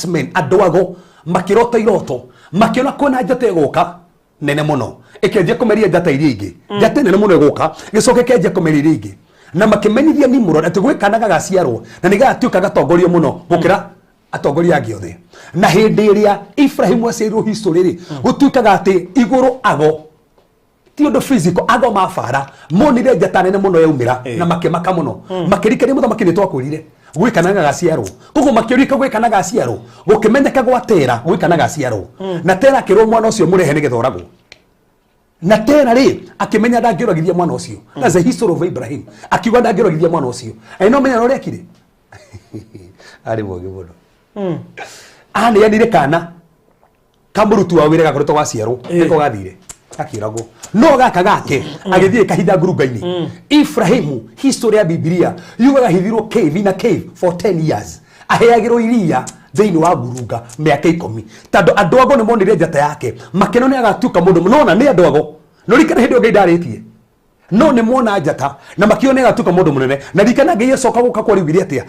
men andu ago makirota iroto makiona kona njata iguka nene muno ikenje kumeria njata iria ingi njata nene muno iguka gicoke kenje kumeria ingi na makimenyithia Nimrod ati gwikanaga gaciarwo na nigatuika gatongorio muno gukira atongoria angi othe na hindi iria Ibrahim aciarirwo history ri gutuikaga ati iguru ago ti undu physical ago mafara monire njata nene muno yaumira na makimaka muno makirikania muthamaki ni twakurire gwikanaga gaciarwo koguo makirika gwikanaga gaciarwo gukimenyeka gwa Tera gwikanaga gaciarwo na Tera kirwo mwana ucio murehe ni githoragwo na Tera ri akimenya ndangirogithia mwana ucio that's the history of Ibrahim akiuga ndangirogithia mwana ucio no menya no rekire ari bogi muno ani yanire kana kamurutu wa wire gakoretwo gaciarwo niko gathire akiragwo no gaka gake agithie kahinda ngurunga-ini Ibrahim history ya Biblia yugaga hithirwo cave for 10 years aheagirwo iria thini wa ngurunga miaka 10 tando andu ago ni monire njata yake makeno ni agatuka mundu munona ni andu ago no rikana hindi ngai ndaritie no ni mona njata na makione agatuka mundu munene na rikana ngai acoka guka kwa riugiria atia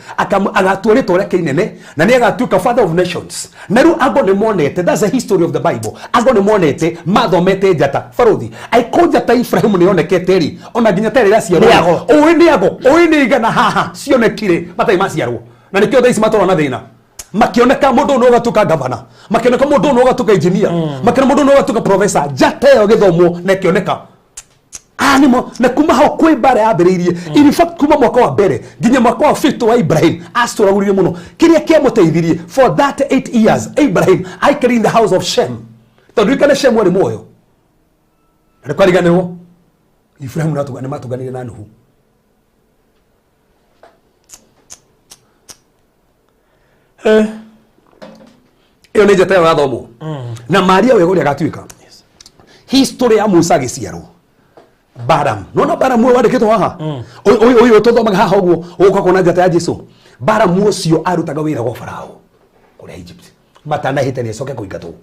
agatuoretwo reke inene na ni agatuka father of nations na ru ago ni monete that's the history of the Bible ago ni monete mathomete njata baruthi aiko njata Ibrahim ni onekete ri ona nginya tere raciarwo oĩ ni igana haha cionekire matai maciarwo na nikio thaisi matoro na thina makioneka mundu no gatuka governor makioneka mundu no gatuka engineer makioneka mundu no gatuka professor njata yo githomo na kioneka animo na kuma hao kwe bare abiririe in fact kuma mwaka wa mbere nginya mwaka wa 50 wa Ibrahim astoraguririe muno kiria kiamuteithirie for that 8 years Ibrahim aikari in the house of Shem tondu ikane Shem wari moyo rekariganirwo Ibrahim natugane matuganire na Nuhu iyo ni njata ya thomo na Maria we guria gatuika history ya Musa giciarwo Baram no Baram we wandikitwo haha oyo tuthomaga haha uguo uguka kuona njata ya Jesu Baram ucio arutaga wira gwa Farao kuria Egypt matanahite ni coke kuingatwo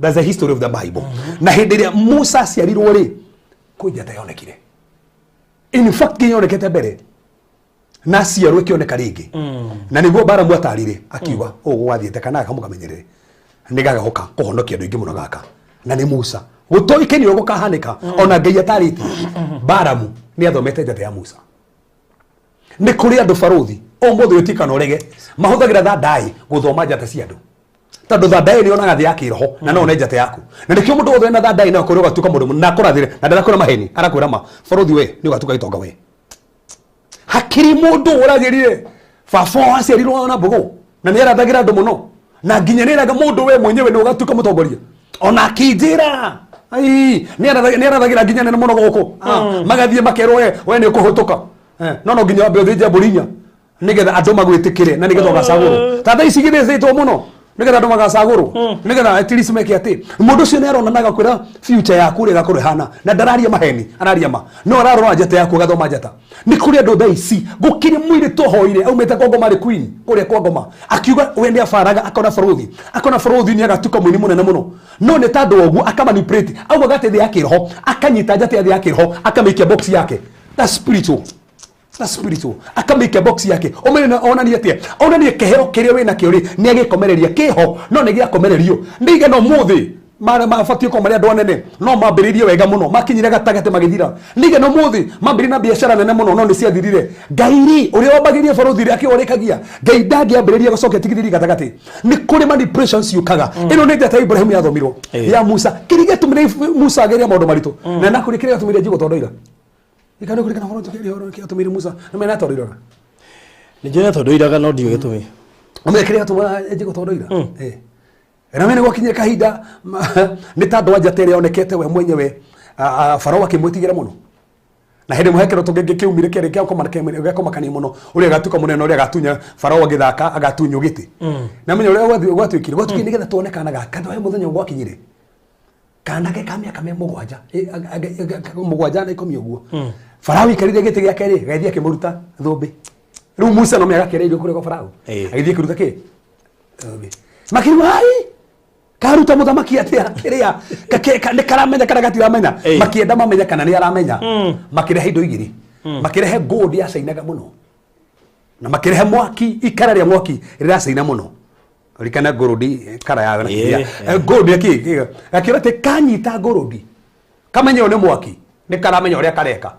that's the history of the Bible na hindi ria Musa ciarirwo ri ku njata yonekire in fact yonekete mbere na ciarwo kioneka ringi na niguo Baram atarire akiuga ugwathiete kana akamukamenyerere nigagoka kuhonokia andu ingi muno gaka na ni Musa gutoike ni ugukahanika ona ngai atariti Baram ni athomete njata ya Musa ni kuri andu baruthi o muthe utikana urege mahuthagira thandai guthoma njata cia andu tondu thandai ni onaga thi ya kiroho na no ne njata yaku na nikio mundu wothe na thandai na kuri ugatuka mundu na kurathire na ndarakura maheni arakwira ma baruthi we ni ugatuka itonga we hakiri mundu uragirire baba aciarirwo na mbogo na ni arathagira andu muno na nginyaniraga mundu we mwenyewe ni ugatuka mutongoria ona akinjira ai ni arathagira nginya nene muno guku magathie makerwo we ni ukuhutuka no nginya wambe uthinje mburinya nigetha andu magwitikire na nigetha ugacagurwo tata ici githithitwo muno nigetha andu magacagurwo nigetha at least meke ati mundu ucio ni aronanaga kwira future yaku ri gakuru hana na ndararia maheni araria ma no ararora njata yaku gathoma njata ni kuri andu thaici gukiri mwiri tohoire aumete kongo mari queen kuria kwa ngoma akiuga we ni afaraga akona baruthi ni agatuka mwini munene muno no ne tando ogu akamanipulate auga gate thi yakiroho akanyita njata thi yakiroho akamikia box yake that's spiritual akamike box yake omena onani atia onani kehero kiria we na kiori ni agikomereria kiho no ni giakomererio ndige no muthi mafatio ko maria ndwanene no mambiririe wega muno makinyire gatagate magithira ndige no muthi mambiri na biashara nene muno no ni ciathirire ngairi uria wabagirie baruthi akiorekagia ngai ndangiambiririe gucokia tigithiri gatagate ni kuri manipulations yukaga ino ni njata Ibrahim yathomirwo ya Musa kirige tumire Musa ageria maundu maritu na nakuri kirige tumire jigo tondoira ikano kuri kana horo tukiri horo ki atumire Musa na mena toriroga ni jena tondoiraga no ndio gitumi omekire atuma eje gutondoira na mena gwakinyire kahinda ni tando anja tere onekete we mwenyewe Farao akimwitigira muno na hende muhekero tugenge kiumire kere kya komakani muno uri gatuka munene uri gatunya Farao agithaka agatunyo giti na menya uri gwatwikire gwatuki nigetha tuonekana gakanda we muthenya gwakinyire kana ke kamya kame mugwanja mugwanja na ikomi uguo Farao ikarire giti gya kere gaithia kimuruta thumbi riu Musa no mega kere irio kuri go Farao agithia kiruta ki thumbi makiri wai karuta muthamaki atia kiria ne karamenya kana gatiramenya makienda mamenya kana ni aramenya makirehe indo igiri makirehe gold ya sainaga muno na makirehe mwaki ikara ria mwaki rira saina muno rikana gorodi kara ya na gold yaki akira te kanyita gorodi kamenya one mwaki ne karamenya uria kareka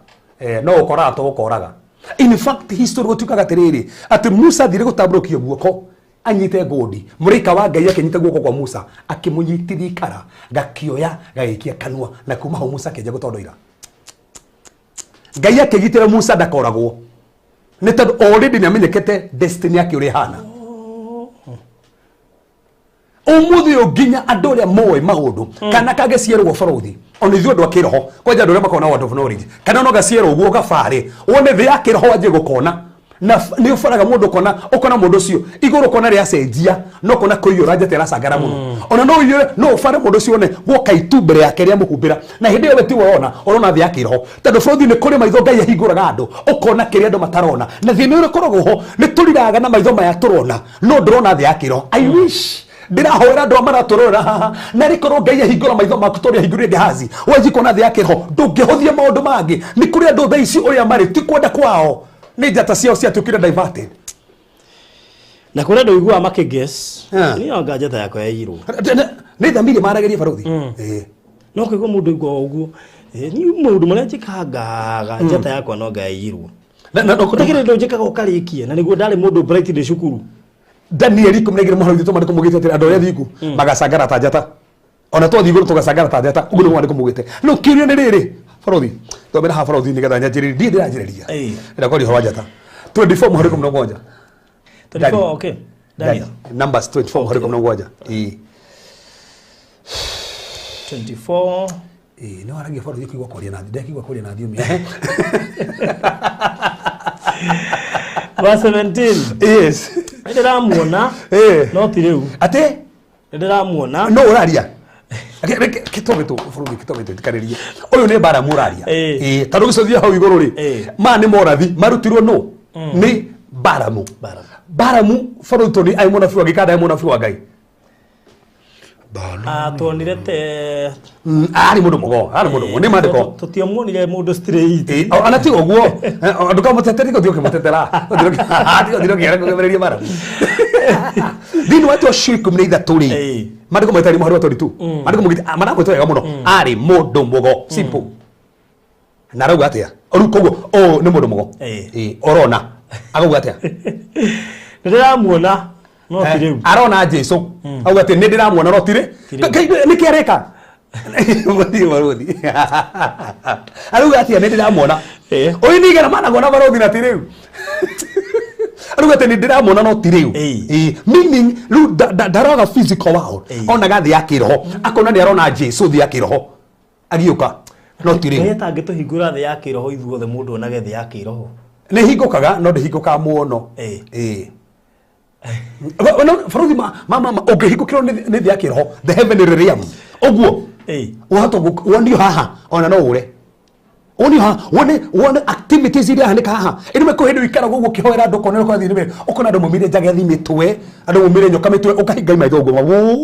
no ukora to ukoraga in fact history gotukaga tiriri ati Musa thire gutabrokia guoko anyite godi murika wa Ngai akinyita guoko kwa Musa akimunyitithia ikara gakioya gagikia kanua na kuma ho Musa keje gutondoira Ngai akigitira Musa ndakoragwo ni tondu already namenyekete destiny yake uri hana umuthi uginya andu ria moe maundu kana kage cierwo borothi ona ithuĩ andũ a kĩroho kwanja andũ arĩa makona word of knowledge kana no gacierwo guo gabare wone thĩ ya kĩroho anje gũkona na nĩ ũbaraga mũndũ ũkona mũndũ ũcio igũrũ kona rĩa cenjia no kona kũiyũra njatera cangara mũno ona no ũbare mũndũ ũcio one guoka itu mbere yake rĩa mũhumbĩra na hĩndĩ ĩyo we tiwe ũrona thĩ ya kĩroho tondũ bũrũri nĩ kũrĩ maitho Ngai ahingũraga andũ ũkona kĩrĩa andũ matarona na thĩna ũrĩa ũkoragwo ho nĩ tũriraga na maitho maya tũrona no ndĩrona thĩ ya kĩroho I wish ndirahoera andũ maratorora haha na rikorwo Ngai ahingũra maitho maku tũrĩa ahingũrire Gehazi wanji kuona thĩ ya kĩroho ndũngĩhũthia maũndũ mangĩ nĩ kũrĩ andũ thaa ici ũrĩa marĩ ti kwenda kwao nĩ njata ciao ciatuĩkire diverted na kũrĩ andũ iguaga makĩguess nĩ anga njata yakwa yairwo nĩ thamiri marageria barothi no kũigua mũndũ igua ũguo nĩ mũndũ marĩa njĩkangaga njata yakwa no ngayairwo na gũtakĩrĩ ndũ njĩkaga ũkarĩkie na nĩguo ndarĩ mũndũ bright ndĩ cukuru Daniel kumregera muharo thito mariko mugite atira andu aria thiku magacangara ta njata ona to thiguru tugacangara ta njata uguo mariko mugite no kirio ni riri barothi to mera ha barothi ni getha nyanjiri ndi ndiranjiriria ira kori ho njata 24 muharo kumno gwanja 24 okay Daniel numbers 24 muharo kumno gwanja 24 no aragia barothi kuigwa koria na ndekigwa koria na thiumi verse 17 yes ndiramuona no ti riu ate ndiramuona no uraria kitobeto furugi kitobeto tikaririe uyu ni bara muraria taro gicothia hau iguru ri ma ni morathi marutirwo no ni baramu faruto ni ai munafi wagikada ai munafi wagai tonire te ari mundu mugo ni mandiko tutiamuonire mundu straight ana ti oguo andu ka muteteri ko dio mutetera dio kera ko gemereria mara dinu watu shiku mneitha turi mandiko metari muharu tori tu mandiko mugiti amana ko toyega muno ari mundu mugo simple na rauga atia oru koguo ni mundu mugo orona aguga atia ndiramuona no tiriu arona Jesu auga ati ndiramuona no tire niki areka barothi aruga ati ndiramuona oyi nigera mana gona barothi na tiriu aruga ati ndiramuona no tiriu meaning lu daroga physical world ona gathi ya kiroho akona ni arona Jesu thi ya kiroho agiuka no tiriu eta ngituhingura thi ya kiroho ithuothe mundu onage thi ya kiroho ni hingukaga no ndihinguka muono Farothi mama ungihingukirwo ni thia kiroho the heavenly realm oguo wato wondio haha ona no ure oni ha wone activities iria hanika haha ino ko hindu ikara gugu kihoera andu konero kwa thini mbere ukona andu mumire njage mitwe andu mumire nyoka mitwe ukahinga maitho uguo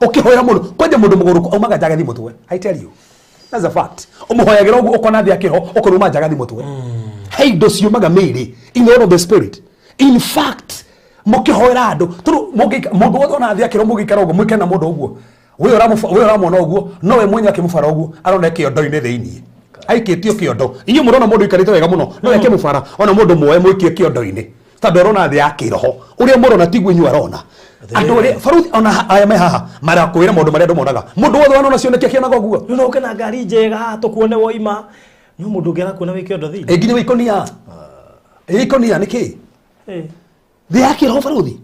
ukihoera mundu kwanja mundu muguruko umaga njage mitwe I tell you that's a fact umuhoyagira uguo ukona thia kiroho ukonuma njage mitwe hey docio maga miri in the order of the spirit in fact mukihoera andu turu mundu wothe ona thia kiro mugikara uguo mwikena mundu uguo we uramona uguo no we mwenye akimufara uguo arona kiondo-ini thiini aikitio kiondo inyu murona mundu ikarite wega muno no eke mufara ona mundu moe mwikie kiondo-ini tondu arona thia kiroho uria murona tiguo inyu arona andu ri Farothi ona aya me haha marakwira mundu maria andu monaga mundu wothe wana cionekia kianaga uguo no kena ngari njega tukuone woima no mundu ngera kuona wikiondo thini nginya wikonia ikonia niki thi yake roho baruthi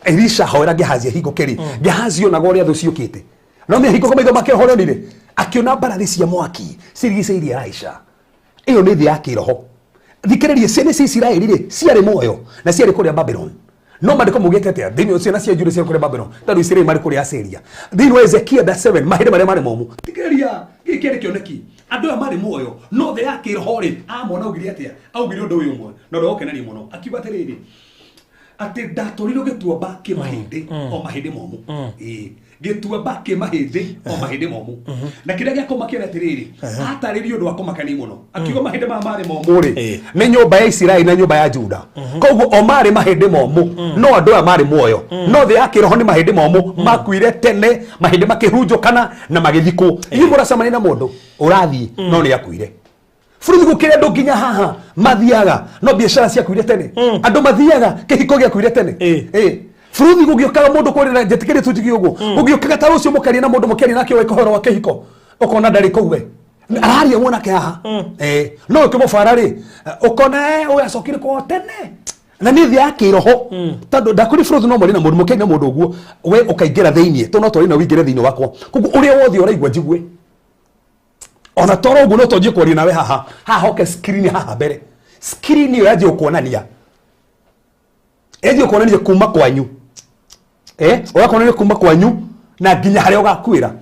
Elisha hoera Gehazi hingo keri Gehazi ona gore athu ciukite no me hingo komaitho make horonire akiona mbarathi cia mwaki cirigiceirie Elisha iyo ni thi yake roho thikiririe ciana cia Isiraeli ri ciari moyo na ciari kuria Babylon no mandiko mugete atia thini ciana cia Juda ciari kuria Babylon tadu Isiraeli mari kuria Asiria thini wa Ezekiel 7 mahire mari momu thikiriria gikiri kioneki andu mari moyo no thi yake roho ri amona ugiri atia augiri undu uyu mwe no ndokenani muno akiuga atiriri ati ndatoriro gituamba ki mahindi o mahindi momu gituamba ki mahindi o mahindi momu na kiria gya komakira atiriri atariri undu wa komakani muno akiuga mahindi ma mari momu ri ni nyumba ya Isiraeli na nyumba ya Juda koguo o mari mahindi momu no andu a mari muoyo no thi yake roho ni mahindi momu makuire tene mahindi makihunjukana na magithiko yimura samani na mundu urathi no ni akuire Furuthi gukire andu nginya haha mathiaga no biashara cia kuire tene andu mathiaga kihiko gya kuire tene furuthi gugiokaga mundu kurira jetikire tujigi uguo gugiokaga ta ucio mukari na mundu mukari nake we kohoro wa kihiko ukona ndari kuwe araria mwana ke haha no ukimufara ri ukona we acokire ko tene na ni thi yake roho tando ndakuri furuthi no muri na mundu mukari na mundu uguo we ukaingira thiini to no tori na wingire thiini wakwa kugu uria wothi uraigwa njigwe ona toro uguo no tonje kwari nawe haha hoke screen haha mbere screen yo yaje kuonania kuonania kuma kwanyu ugakuonania kuma kwanyu na nginya haria ugakwira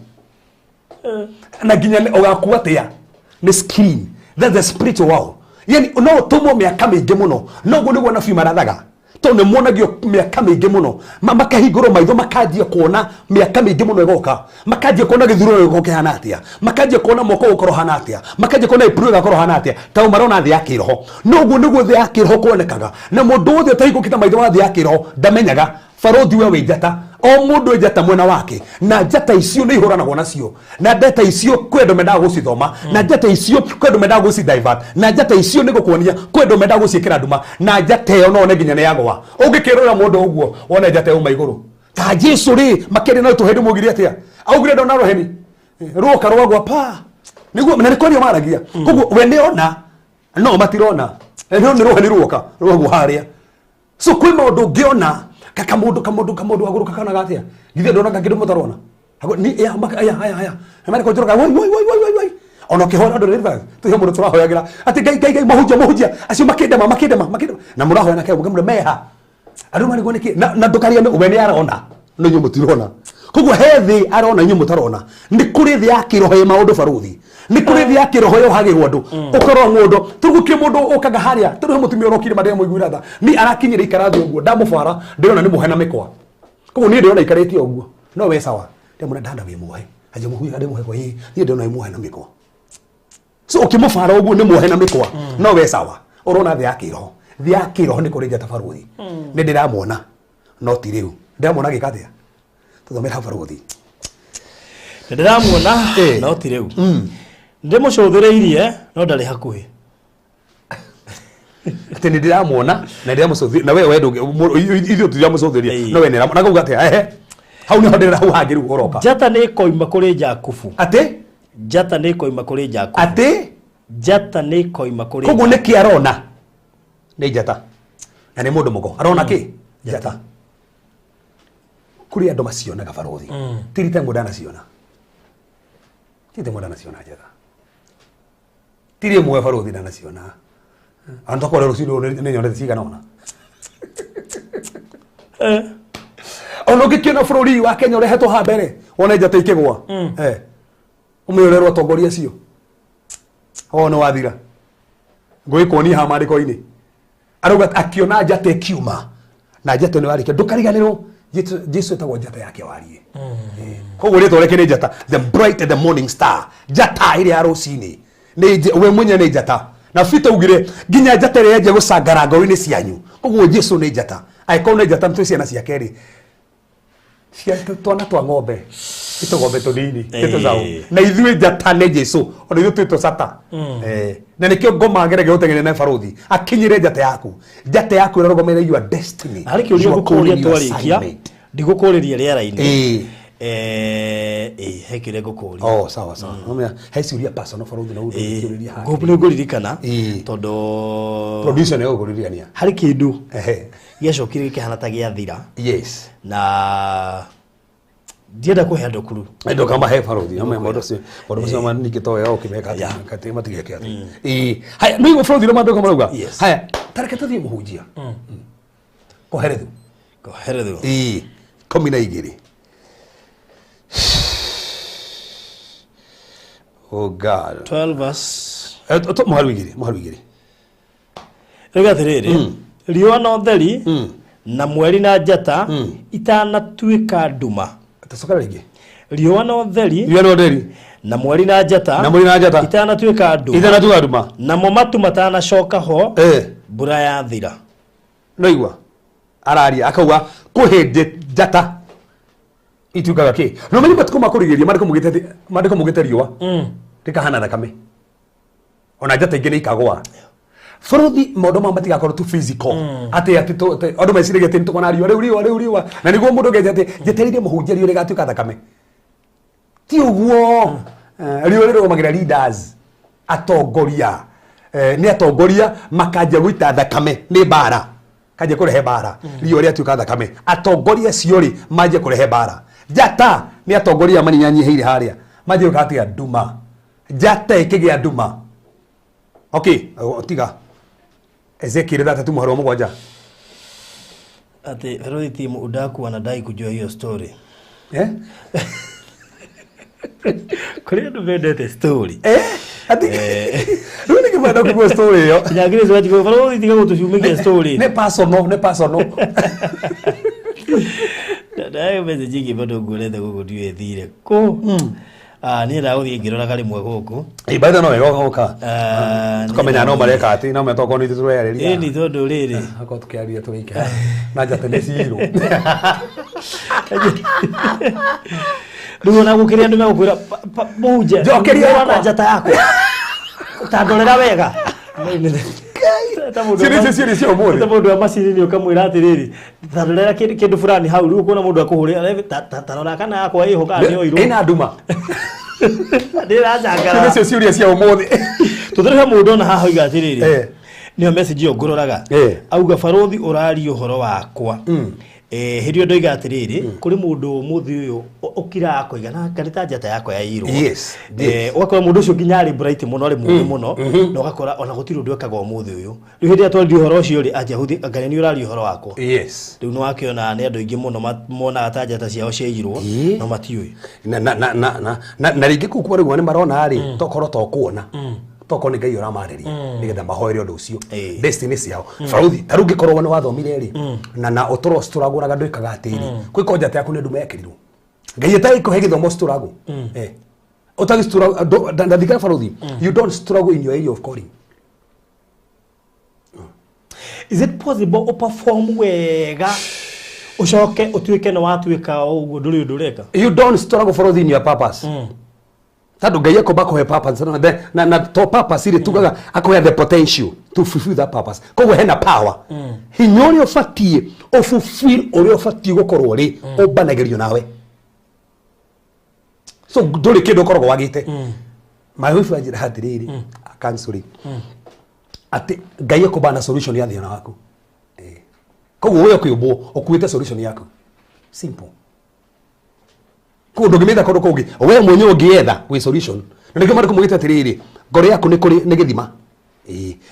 na nginya ugakuwa atia ni screen that's the spiritual world yani no tumo miaka mingi muno no guo niguo nabii marathaga to ne monagio miaka mingi muno makahingurwo maitho makanjia kuona miaka mingi muno igoka makanjia kuona githurano igoke hana atia makanjia kuona moko gukoro hana atia makanjia kuona ipuru gakoro hana atia ta marona thi yake roho no guo niguo thi yake roho kuonekaga na mundu othe taigukita maitho wa thi yake roho ndamenyaga farothi we njata o mundu njata mwena wake na njata icio ni ihuranagwo nacio na njata icio kwendo mendaga gucithoma na njata icio kwendo mendaga guci divert na njata icio ni gukuonia kwendo mendaga guciikira nduma na njata iyo no ne nginya ne yagwa ungikirora mundu uguo wona njata yo maiguru ta Jesu ri makiri no tuhedi mugiri atia augire ndo na roheni ruoka rwagwa pa niguo na nikorio maragia koguo we ne ona no matirona no ni roheni ruoka rwagwa haria so kwi maundu ngiona kamundu aguruka kana gatia githia ndona ngangindo mutarona ni aya mari ko joroka woi ono ke hora ndo river tu he mundu turahoyagira ati gai mahujia acio makindema na murahoya na kego mure meha andu mari gone ki na ndukaria ni ubene arona no nyu mutirona koguo hethi arona nyu mutarona ni kuri thi yake roho maundu baruthi ni kuri thi yake roho yo hage gwandu ukoro mundu tugukie mundu ukaga haria turu mutumia urokire mademu muiguira tha ni arakinyira ikarathi uguo ndamufara ndirona ni muhena mikwa koguo ni ndirona ikareti uguo no we sawa ndemuna ndanda we muhe aje muhuya ndemu heko ni ndirona ni muhena mikwa so ukimufara uguo ni muhena mikwa no we sawa urona thi yake roho ni kuri njata baruthi ni ndiramwona no ti riu ndiramwona gikatia tuthomera baruthi ndiramwona no ti riu ndimucuthireirie no ndari hakuhi ati ndiramwona na ndiramucuthiria na we ithu tiramucuthiria no we nira na kuga atia hau ni hodera hau hangiru goroka njata ni koima kuri Jakubu ati njata ni koima kuri Jakubu ati njata ni koima kuri koguo ni kiarona ni njata na ni mundu mugo arona ki njata kuri andu macionaga baruthi tirite mundu anaciona kite mundu anaciona njata tiri mwe baruthi anaciona anto kwa ruciru ni nyonete cigana ona ono gikiona bururi wa Kenya urehetwo ha mbere wona njata ikigwa umiorerwo atongoria cio ono wathira ngwikoni ha mariko-ini arauga akiona njata ikiuma na njata ni warike ndukariganirwo Jesu etagwo njata yake warie koguo ritwa reke ni njata the bright and the morning star njata iri ya rucini ni we munye ni njata na fita ugire nginya njata iri yenje gucangara ngoro-ini cianyu koguo Jesu ni njata aikona njata mtu ciana cia keri cia twana twa ng'ombe itogombe tunini tutozao na ithuĩ njata nĩ Jesu ona ithuĩ twĩtwo cata na nĩkĩo ngoma ngerege gũteng'eria na baruthi akinyire njata yaku ĩrarũgamĩrĩire your destiny harĩ kĩũria ngũkũria twarĩkia ndigũkũrĩria rĩera-inĩ hekire gukuri sawa nomya heciuria personal borothi na undu kiuriria ha ngobule nguririkana tondo producer ne nguririkania hari kindu gĩacokire kĩhana ta gĩathira yes na ndienda kuhe andũ kuru ndo kama he borothi no mondo cio mani kitoe yao kimeka kati matige kiati haya ndio borothi no mando kama ruga haya tareke tuthie muhunjia koherethu 12 oh god 12 verse muharwigiri rega thiriri riũa no theri na mweri na njata itanatuĩka nduma tacoka ringi riũa no theri na mweri na njata itanatuĩka nduma namo matu matanacoka ho mbura ya thira no igua araria akauga kuhinde njata itukaga ki no menye matuko makurigiria mandiko mugite riũa rikahana thakame ona njata ingĩ nĩ ikagwa borothi maũndũ ma matigakorwo tu physical ati andũ meciragia atĩ nĩtũkona riũa na nĩguo mũndũ ngenja atĩ njetereire mũhunjia riũa rĩgatuĩka thakame ti ũguo riũa rĩrũgamagĩrĩra leaders atongoria nĩ atongoria makanjia gũita thakame nĩ mbara kanjia kũrehe mbara riũa rĩatuĩka thakame atongoria cio rĩ manjia kũrehe mbara njata nĩ atongoria maninyanyiheire harĩa manjia gũka atĩa nduma njata ĩkĩgĩa nduma okay tiga Ezekiel 3:7 ati borothi timu udaku anadai kujua hiyo story kuri ndo vendete story ati nuni kibanda kujua story yo nyagire zwaji kwa borothi tiga gutushumike story ne personal dai meze jigi bado ngurete gugudiwe thire ko ni ra uthi ngirora kali mwe guku baida no ego goka tukamenya no mareka ati no metoko ni turereria ni tondu riri ako tukiaria tuike na jate ne zero ndugo na gukiria andu megukwira buje jokeria na jata yako utandorera wega sio mori mundu amacini ni ukamwira atiriri tandorera kindu fulani hau riu kuona mundu akuhuria tarora kana yakwa iho kana ni oiru ina nduma ndira jangara sio serious cia umuthi tuthirika mundu na haha iga atiriri niyo message yo ngororaga auga borothi urari uhoro wakwa hirio ndoiga atiriri kuri mundu muthi uyu ukira akoiga na kanita njata yako ya iro ugakora mundu ucio nginya ari bright muno ri mundu muno na ugakora ona gutiri undu ekaga muthi uyu riu hindi atwari uhoro ucio ri aja huthi ngane ni urari uhoro wako riu no akiona ni andu ingi muno mona ata njata ciao ciairwo no matiui na ringi kuku riu ni marona ari tokoro tokuona toko ni ngai uramariria nigetha mahoere undu ucio destiny ciao borothi tarungi korwo ni wathomire ri na utoro struggle nduikaga atiri kwiko njata yaku ni ndu mekirirwo ngai etai kuhe githomo struggle utagi struggle ndathika borothi you don't struggle in your area of calling. Is it possible to perform wega ucoke utuike no watuika uguo nduri ndureka? You don't struggle for in your purpose. Tadu ngai akoba ko he purpose na to purpose ile tugaga akoya the potential to fulfill that purpose. Kogo hena power. Hinyori ofatie o fulfill ore ofatie gukorwo ri obanagerio nawe. So nduri kindu korwo wagite. My wife ajira hatiriri akansuri. Ati ngai akoba na solution ya thina waku. Kogo wewe kuyubo okuite solution yako. Simple. Kundu gimeda kodo kogi we mwenyewe ngietha we solution na nigio mariko mugita tiriri ngoro yaku ni kuri ni githima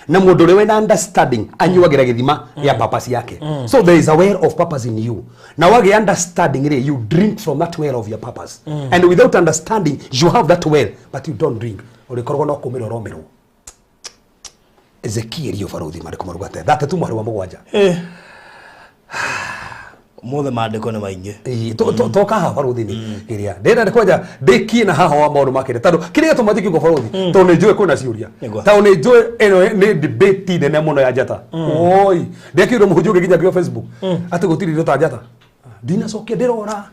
na mundu ri na understanding anyuagira githima ya purpose yake. So there is a well of purpose in you. Now wage understanding re you drink from that well of your purpose and without understanding you have that well but you don't drink uri korwo no kumira romero. Ezekiel yo farothi mariko marugate that tu mwari wa mugwanja mothe mandiko ne mainge to ka ha farothi ni iria ndenda ndikoja ndiki na haha wa maundu makire tando kiria tumathiki go farothi to ne njue kuna ciuria ta ne njue eno ni debate ne muno ya njata oi ndekiro muhunjuge ginya kwa Facebook ati gutiri ndo ta njata dina cokia ndirora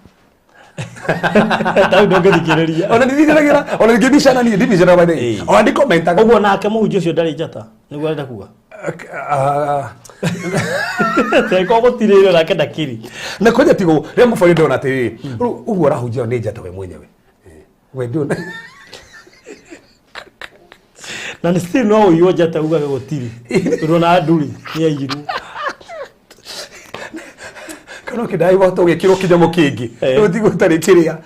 ta ndo ngithikiriria ona ndithikiragira ona ngibishana ni ndibishana ba nei ona ndi commentaga uguo nake muhunjio cio ndari njata niguo arenda kuga teko gutiriro nake ndakiri na koja tigo ria mufori ndona ati uguo rahunjio ni njata we mwenyewe we ndona na still no uyo njata ugaga gutiri urona nduri ni ayiru kana kidai wato gekiro kinyamo kingi no tigo tari kiria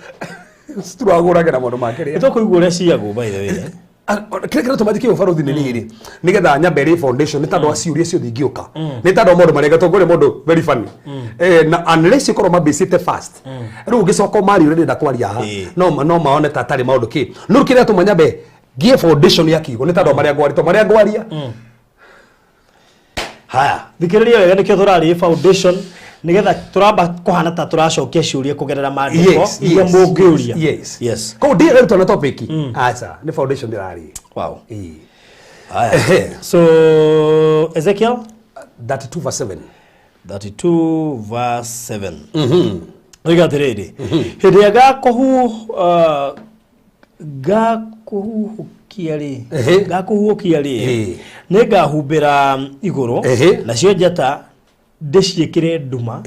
turaguraga na mundu makiria to kuigua ria ciago by the way kire tumathikio barothi ni riri nigetha nyambere foundation ni tando aciuria cio thingioka ni tando mundu marega tongore mundu very funny na unless ikoro mabisite fast ru gicoko mari uri nda kwaria no maone tatari maundu ki no kire tumanyambe gie foundation ya kigo ni tando maria ngwaria haya thikiriria wega nikio turari foundation nigetha turamba kuhana ta turacokia ciuria kugerera maandiko iria mungiuria yes ko ndio tuna topic acha ni foundation dirari wow so Ezekiel 32:7 rigatiriri hindi gakuhukia ri ningahumbira iguru nacio njata ndiciikire nduma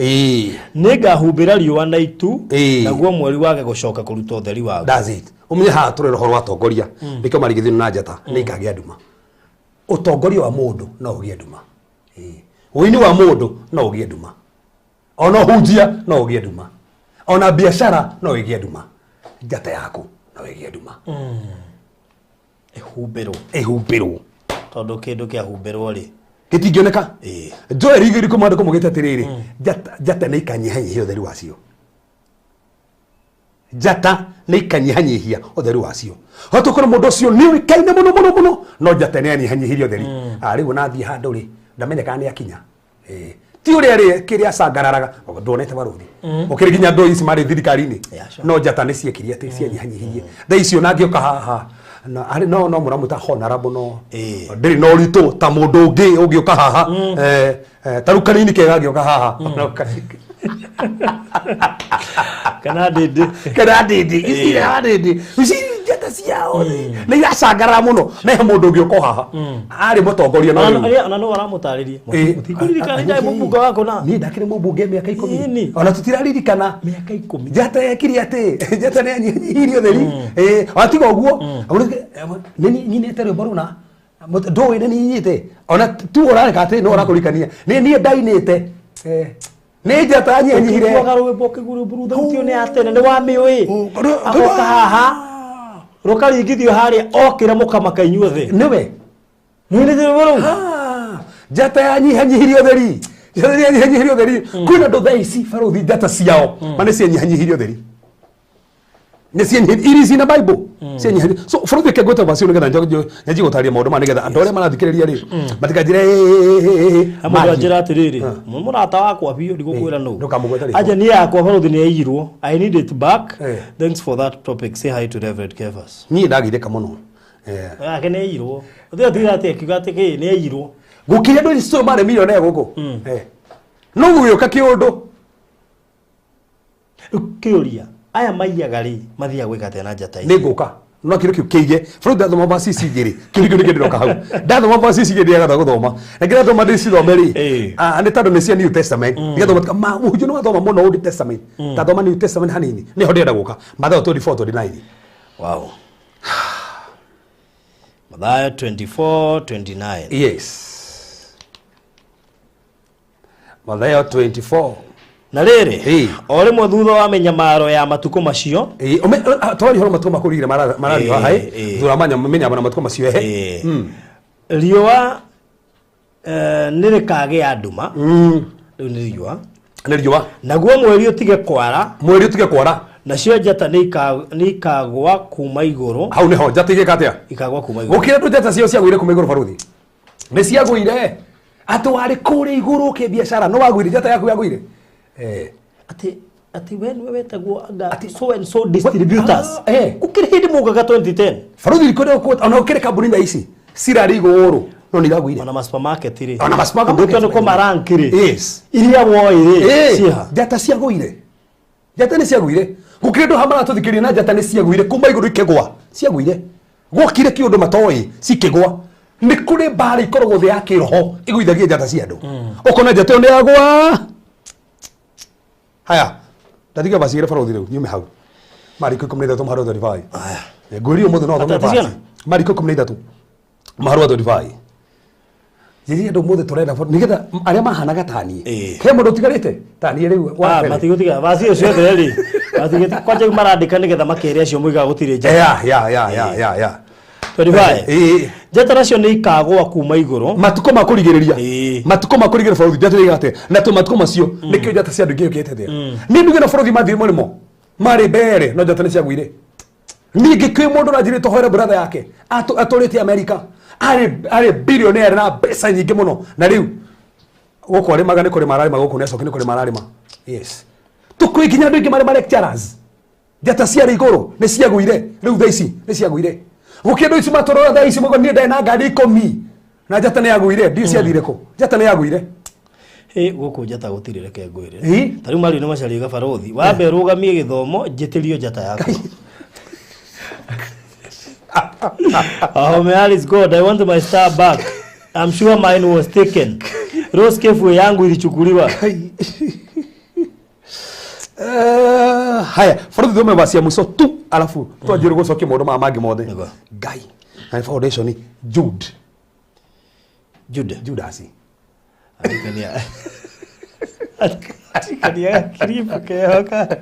ningahumbira riũa na itu naguo mweri wage gucoka kuruta utheri waguo. That's it. Umenye ha turi roho rwa tongoria nikio marigithinu na njata ningagia nduma. Utongoria wa mundu no ugie nduma. Uini wa mundu no ugie nduma. Ona hunjia no ugie nduma. Ona biashara no ugie nduma. Njata yaku no ugie nduma. Ehumbiro tondu kindu kia humbirwo ri gitingioneka Joel igiri komando komugite atiriri njata ni ikanyihanyihia utheri wacio njata ni ikanyihanyihia utheri wacio hatukora mundu ucio ni wikaine muno no njata ni anyihanyihiria utheri riu nathie handu ri ndamenya kana ni akinya ti uri ari kiria sangararaga ndonete baruthi ukiri ginya ndo ici mari thirikari-ini no njata ni ciekirie ati cianyihanyihirie tha icio nangioka haha no muramuta honorable no ndiri no ritu ta mundu ungioka haha tarukanini kega gioka haha kana dede njata ciao ni iracangara muno na mundu ungioka haha ari mutongoria no aramutaririe mutikurikana ndai mubunge wako na ni ndakire mubunge miaka 10 ona tutiraririkana miaka 10 njata yakiri ati njata ni anyihirio utheri atiga uguo ni nyinete rwimbo runa ndowe ni nyinite ona tu urareka ati no urakurikania ni ndainite ni njata anyihire kwa rwimbo kiguru burutha utio ni atene ni wa miui agoka haha rukaringithio haria okira mukamaka inyuothe niwe mwine thirwo njata yanyihanyihirio utheri njata yanyihanyihirio utheri kwina ndo thaa ici baruthi njata ciao mane cianyihanyihirio utheri ne iri cina bible cianyihanyihirio so baruthi kegweta bacio nigetha nyanji gutaria maundu ma nigetha andu aria marathikiriria ri matikanjire amundu anjira atiriri murata wakwa biu ndigukwira no aja ni yakwa baruthi ni aiyirwo I need it back. Thanks for that topic. Say hi to Reverend Kevas. Ni ndagireka muno ake ne aiyirwo uthia tira ati kigate ki ni aiyirwo gukiria ndo icio mare milioni ya guku no guyoka kiundu kiuria aya maiyaga ri mathia gwika tena njata ni nguka no kiro kiu kiige bro ndathoma ba CC ngiri kirigo ni kindiroka hau ndathoma ba CC ngiri yagatha guthoma na ngira thoma ndisi thome ri ni tando ni cia New Testament ngigathoma ma mujo no gathoma muno Old Testament tathoma New Testament hanini ni ho ndenda guka Mathayo 24:29 wow Mathayo 24:29 yes Mathayo 24 na riri o rimwe thutha wa menyamaro ya matuko macio tori horo matuko makurire marari hai thura menya bana matuko macio riũa nirikage ya nduma riu ni riũa naguo mweri utige kwara nacio njata ni ikagwa kuma iguru hau niho njata igeka atia ikagwa kuma iguru gukira njata cio ciagwire kuma iguru baruthi ni ciagwire atwari kuri iguru ke biashara no wagwire njata yaku yagwire ati when we wetagwo so and so distributors ukiri hindi mugaga 2010 baruthi rikodo ko ona ukiri kambuni nda ici cirari iguru no niragwire ona supermarket ri ona supermarket ndo ko marankiri yes iria woire ciha njata ciagwire njata ni ciagwire gukire ndo hamara tuthikirie na njata ni ciagwire kuma iguru ikegwa ciagwire gwokire kiundu matoi cikigwa ni kuri mbara ikoragwo thi ya kiroho igwithagia njata cia andu ukona njata ni yagwa haya ndatiga bacire baruthi riu nyume hau Mariko 13 Maharwa Divai. Ngũri ũmũthĩ no thome basi. Mariko 13 Maharwa Divai. Yeye ndo mũthĩ tũrenda nigetha arĩa mahanaga tani. He mũndũ tigarĩte tani rĩu wa matigutiga basi ũcio theri. Matigĩte kwanja marandĩka nigetha makĩrĩa acio mũiga gũtirĩ njata. Ya. Divai. Njata nacio nĩ ikagwa kuma igũrũ. Matuko makũrigĩrĩria. Matuko makũrigĩrĩria bũrũri njata igate. Na tu matuko macio nĩkĩo njata cia andũ ingĩ ũkĩte thĩ. Nĩ nduge na bũrũri mathiĩ mũrĩmo. Mari mbere no njata nĩ ciagũire. Ningĩ kwĩ mũndũ ranjirĩ tohera brother yake. Atũrĩte America. Ari billionaire na pesa nyingĩ mũno. Na rĩu gũkũ arĩ magane kũrĩ mararĩma gũkũ nĩ acoke nĩ kũrĩ mararĩma. Yes. Tukũ ikinya andũ ingĩ marĩ lecturers. Njata cia igũrũ nĩ ciagũire. Rĩu thaa ici nĩ ciagũire. Gũkĩndũ ici matũrora thaa ici mũgo niĩ ndĩ na ngari 10. Na njata nĩ yagũire. Ndio ciathire kũ. Njata nĩ yagũire. Gũkũ njata gũtirĩ reke ngwĩre. Tarĩu mari nĩ macaria gabarothi. Wambe rũgamie gĩthomo njĩtĩrio njata yaku. Oh, may Alice God, I want my star back. I'm sure mine was taken. Rose kefu yangu ilichukuliwa. Haya, bũrũri thome basi ya mũico tu alafu twanjĩrĩ gũcokia maũndũ maya mangĩ mothe. Ngai. Na foundation ni Judas. Atikania kiripo kehoka.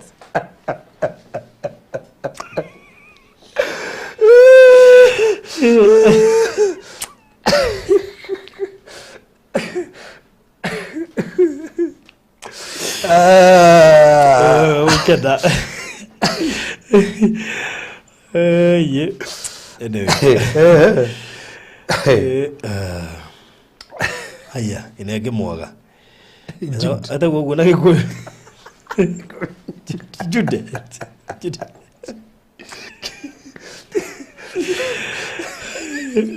Ukeda. Yeah. Anyway. Haya, inege mwaga. Hata gogo na gikuyu. Jude.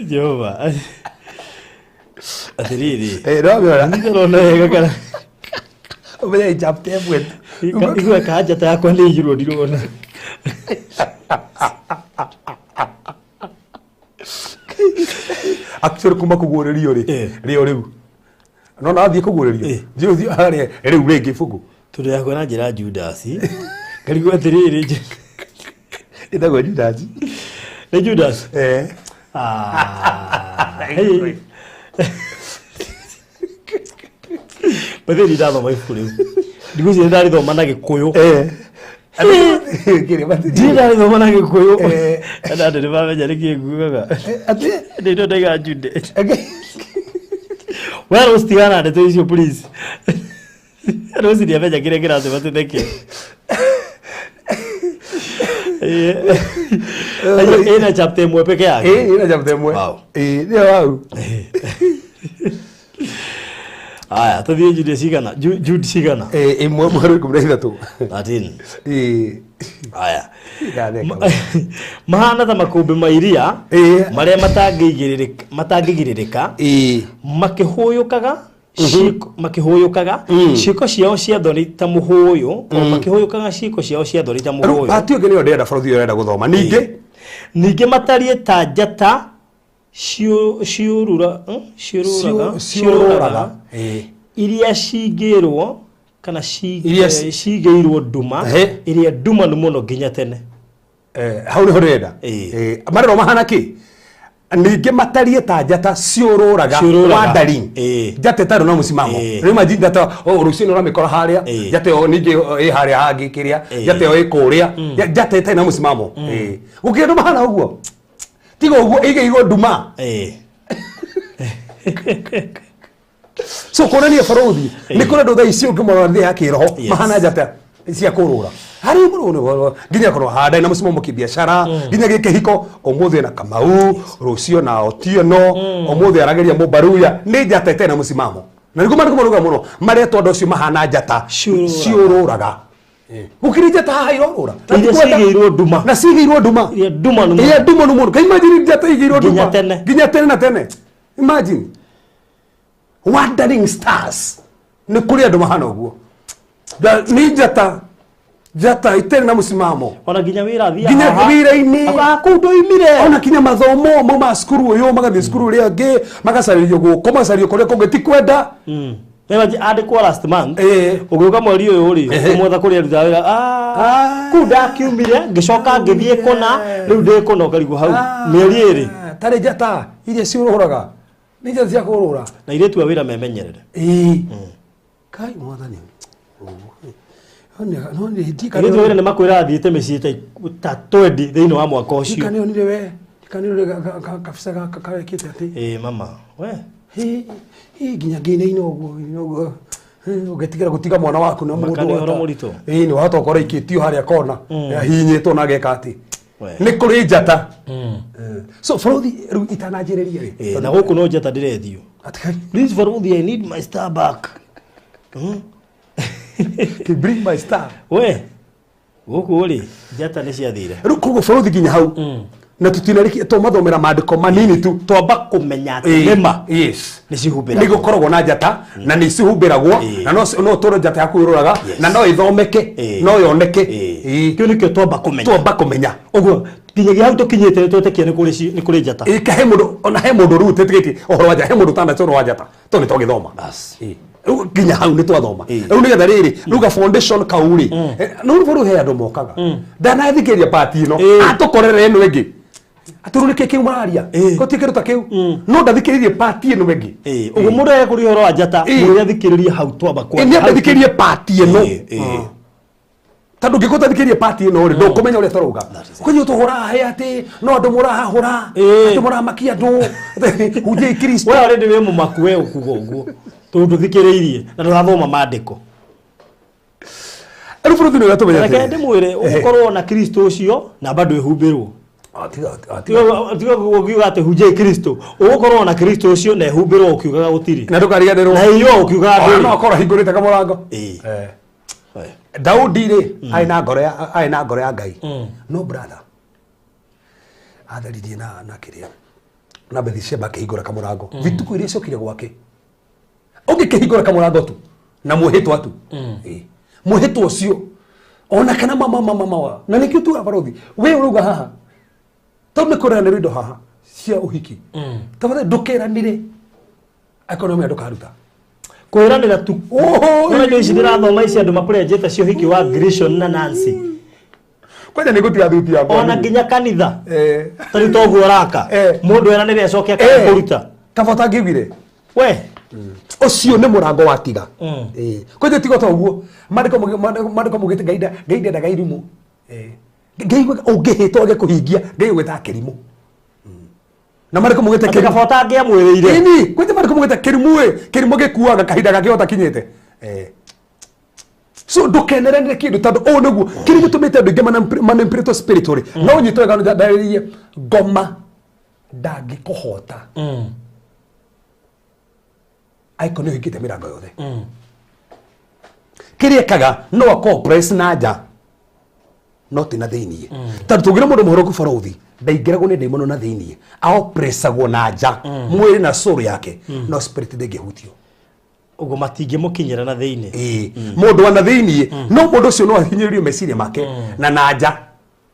Jehova. Atiriri. Robio. Ndirona wega kana. Obere chapte bwet. Igwe kaja ta yakwa ni igiro ndirona. Actually kuma kugũrĩrio rio rĩu. No na athiĩ kugũrĩrio. Thio harĩa rĩu rĩngĩ fugu. Tũrĩ yakwa na njĩra Judas. Ngarigwo atiriri. Ĩtagwo Judas. Nĩ Judas. Bade ni dado mai fure. Digo se ndari do mana Gikuyu. Ndari do mana Gikuyu. Ada de baba jare ki gugaga. Ate de do daga Jude. Where was Tiana de to please. Rosi dia veja kire kira se bate deke. Ina chapte mwe peke yake. Ina chapte mwe. Wow. Ndio wao. Aya, tũthiĩ Jude cigana. Imwe mweri 13. 13. Aya. Mahana ta makũmbĩ ma iria marĩa matangĩgirĩrĩka makĩhũyũkaga ciĩko ciao cia thoni ta mũhũyũ makĩhũyũkaga ciĩko ciao cia thoni ta mũhũyũ. Patio ngene yo ndenda bũrũri ũrenda gũthoma. Ningĩ matariĩ ta njata ciũrũraga iria cingĩrwo kana cigĩirwo nduma iria nduma nĩ mũno nginya tene. Hau nĩho ndĩrenda. Marĩro mahana kĩ? Ningĩ matariĩ ta njata ciũrũraga wandarini. Njata ĩtarĩ na mũsimamo. Rĩu imagine njata rũciinĩ ũramĩkora harĩa, njata ĩyo ningĩ ĩ harĩa hangĩ kĩrĩa, njata ĩyo ĩ kũrĩa, njata ĩtarĩ na mũsimamo. Gũkĩrĩ andũ mahana ũguo. Tiga ũguo ĩigĩirwo nduma. So kuonania bũrũri nĩ kũrĩ andũ thaa ici ũngĩmona thĩ ya kĩroho mahana njata cia kũrũra. Harĩ mũno nginya korwo handa na mũsimamo kĩbiacara nginya gĩkĩhiko ũmũthĩ na Kamau rũcio na Otieno ũmũthĩ arageria Mũbaruya nĩ njata ĩtarĩ na mũsimamo. Na nĩguo mũno maretwo andũ acio mahana njata ciũrũraga. Gũkĩrĩ njata haha irorũra. Iria cigĩirwo nduma. Na cigĩirwo nduma. Iria nduma nĩ mũno. Kai imagine njata igĩirwo nduma. Nginya tene na tene. Imagine. Wandering stars. Nĩ kũrĩ andũ mahana ũguo. Nĩ njata ĩtarĩ na mũsimamo. Ona nginya wĩra thia. Nginya wĩra-inĩ. Kũu ndoimire. Ona kinya mathomo mauma cukuru ũyũ magathiĩ cukuru ũrĩa ũngĩ magacarĩrio gũkũ magacarĩrio kũrĩa kũngĩ ti kwenda. Mewaji ade kwa last month. Ugiuka mweri uyu ri umwetha kuri aruta wira. Kuda kiumire ngicoka ngithie kona riu ndi kona ukarigu hau. Mieri iri. Tare njata iria ciururaga. Ni njata cia kurura. Na iretu wa wira memenyerere. Kai mwathani. No ni ndika. Iretu wa wira ni makwira athiite micii ta 20 thiini wa mwaka ucio. Ndika ni onire we. Kanire kabisa kakawekite ati. Mama we. Ginya ngine-inĩ ũguo ũgetigĩra gũtiga mwana waku na mũndũ nĩ wahota gũkorwo ikĩtio harĩa kona hihinyĩtwo na ageka atĩ nĩ kũrĩ njata so bũrũthi rĩu itananjĩrĩria rĩ na gũkũ no njata ndĩrethio please bũrũthi I need my star back bring my star we gũkũ rĩ njata nĩ ciathire rĩu koguo bũrũthi nginya hau na tutinariki to mathomera maandiko manini tu twamba kumenya ati nema yes ni cihumbira nigo korogwo na njata na ni cihumbiragwo na no toro njata yaku iruraga na no ithomeke no yoneke kio nikio twamba kumenya uguo kinyagia hau tukinyite twetekie ni kuri njata kahe mundu ona he mundu ru tetikiti ohoro wa njata he mundu tanda toro wa njata to ni togithoma bas kinya hau ni twathoma riu nigetha riri ruga foundation kauri no buru he andu mokaga ndanathikiria party no atukorere eno igi aturunike kiu mararia ko tikiruta kiu no ndathikiririe party eno wengi uguo mundu ekuri horo wa njata mundu yathikiririe hau twamba kwa ni ndathikiririe party eno tandu ngikuta thikiririe party eno ri ndo kumenya uria taruga kunyu tuhura he ati no andu murahura ati muramakia andu huje Kristo we already we mumaku we ukugo uguo tundu thikiririe na turathoma maandiko ero bũrũthi nĩ ũgatũmenya atĩ reke ndĩmwĩre ũgũkorwo na Kristo ũcio na bado ehumbĩrwo tiga ukiuga ati huje Kristo ugukorwo na Kristo ucio na ehumbirwo ukiugaga gutiri na ndukariganirwo na iyo ukiugaga ndu no korwo hingurite kamurango Daudi ri aina ngoro ya Ngai no brother atharirie na kiria na Bathsheba kihingura kamurango vituko iria ciokire gwake ungikihingura kamurango tu na muhitwa tu muhitwa ucio ona kana mama na nikio tu abarothi we uruga haha tondu kurana rindo haha cia uhiki tafadhali ndukiranire akonomia ndukaruta kwiranira tu ona ici ndirathoma ici andu maprejeta cia uhiki wa Grishon na Nancy kwenda nigutia thuti ya ona nginya kanitha tari toguo raka mundu eranire acoke akakuruta kabota ngigire we ucio ni murango wa tiga kwenda tiga to uguo mandiko mugite gaida ndaga irimu ngai ungihitwo gikuhingia ngai gwita kirimu na mariko mugite kirimu kabota ngia mwiriire ini kwite mariko mugite kirimu gikuaga kahinda gakiota kinyete so ndukeneranire kindu tondu o niguo kirimu tumite andu ingi manipirito spiritually no nyitwe gano ndaririe ngoma ndangikuhota aiko ni hikite mirango yothe kiriekaga no compress na nja not na thiini tondu tugira mundu muhoroku barothi ndaingiragwo ni ndaimono na thiini aopressagwo na nja mwiri na soul yake no spirit ndingihutio ugo matingimukinyira na thiini mundu wa na thiini no mundu ucio no ahinyiririo meciria make na nja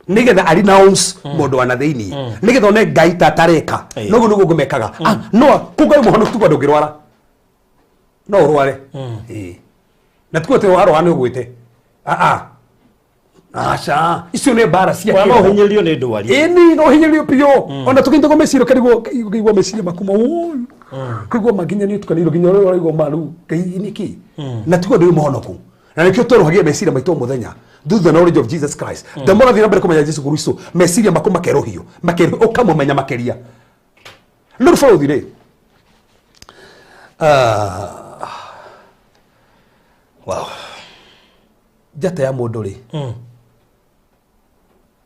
nigetha ari na ons mundu wa na thiini nigetha one Ngai tatareka noguo niguo ngumekaga no kugai muhono tu bandu ngirwara no urware na tukote waro ane ugwite acha icio ne bara cia no hinyirio ni ndwari ni no hinyirio pio ona tukinto gomesiro karigwo meciria makuma kugwo maginya ni tukaniro ginya ro igwo maru niki na tuko ndio muhonoku na nikio torohagia meciria maito muthenya through the knowledge of Jesus Christ the more thina mbere kumenya Jesus Kristo meciria makuma kerohio ukamumenya makeria no follow thire wow njata ya mundu ri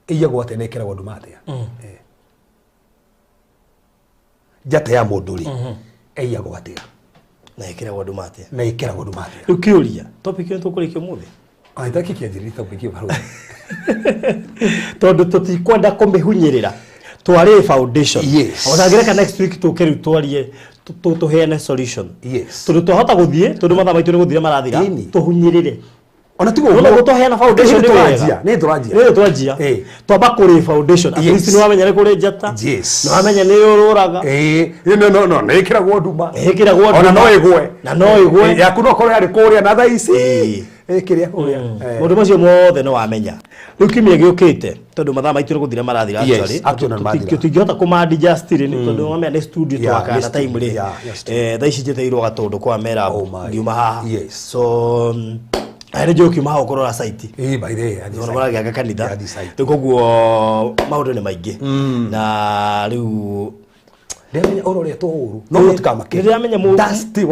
iyagwo ate nekera wandu matia njata ya mundu ri iyagwo ate na ikira wandu matia ukiuria topic yetu kurikio muthe aithaki kianjirita kwikio baro tondu tutikwenda kumihunyirira twari foundation othagireka next week tukeri twarie tuheane solution yes tondu tuhota guthie tondu matha maitu ni guthira marathira tuhunyirire ona tigo no gutoheana foundation ni turajia twamba kuri foundation at least ni wamenya ni kuri njata no wamenya ni ururaga no nikiragwo nduma ona no igwe yaku no kore ari kuria na thaa ici kiria kuria mundu macio mothe no wamenya riu kimia giukite tondu mathaa maitu guthira marathira actually tungihota kumandi justly ni tondu wamenya ni studio twaka na time ri thaa ici njeteirwo gatundu kwa mera ngiuma haha so ari joki maho korora site by the way ona gaka kanitha koguo maundu ni maingi na riu ndemenya orore tohuru no mutukamake ndemenya dusty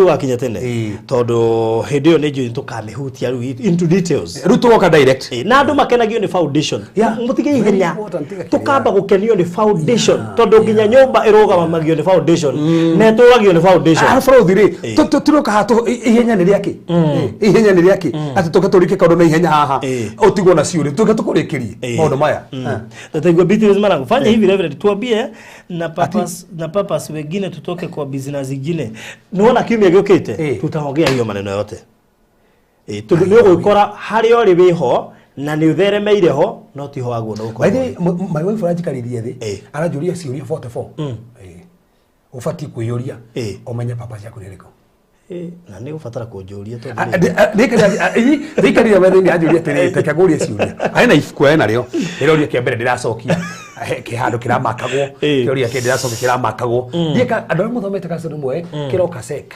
wakinya tene tondu hindi yo ni nju tukamihutia riu into details riu tuoka direct na andu makenagio ni foundation mutige ihenya tukamba gukenio ni foundation tondu nginya nyumba irugamagio ni foundation na turagio ni foundation afrothiri turoka hatu ihenya ni riaki ati tukaturike kaundu na ihenya haha utigwo na ciuri tukaturikirie maundu maya tataigwa BTS mara kufanya hivi reverend tuambie na purpose wengine tutoke kwa business zingine naona kimya giukite tutaongea hiyo maneno yote tundu ni gukora hari ori wiho na ni utheremeire ho no tiho agwo no kwa my wife rajikaririe thi arajuria ciuria 44 ufati kuyoria omenya papa yako niriko na ni ufatara kunjuria to ndikaria wethe ni ajuria tene tekaguria ciuria aina ifuku ena rio iroria kia mbere ndiracokia kihandu kiramakagwo kiroria kia ndiracokia kiramakagwo ndieka andu muthomete kaso mwe kiroka sek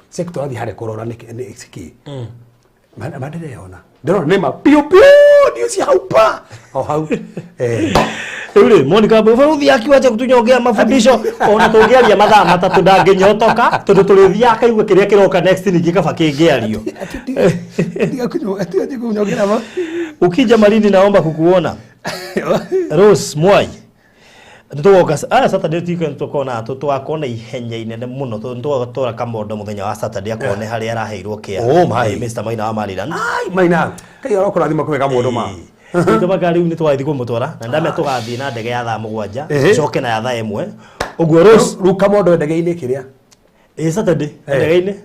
sek twathi hare korora ni siki mandire yona ndero nema pio ndio si haupa hau ule Monica Bovaruthi akiwacha kutunyongea mafundisho ona tungearia mathaa matatu ndanginyotoka tondu turithia akaigua kiria kiroka next ningi kaba kingiario ati kunyongera ma ukija Malindi naomba kukuona Rose Mwai ntugoka Saturday tukona twakona ihenya inene muno tondu kamondo muthenya wa Saturday akone hari araheirwo kia Mr Maina wa Mariland Maina kai arokora thima kwega mundu ma tubaga riu ni twathi kumutwara na ndame tugathie na ndege ya thaa 7 coke na ya thaa 1 uguo Rose ru kamondo ndege-ini kiria Saturday ndege-ini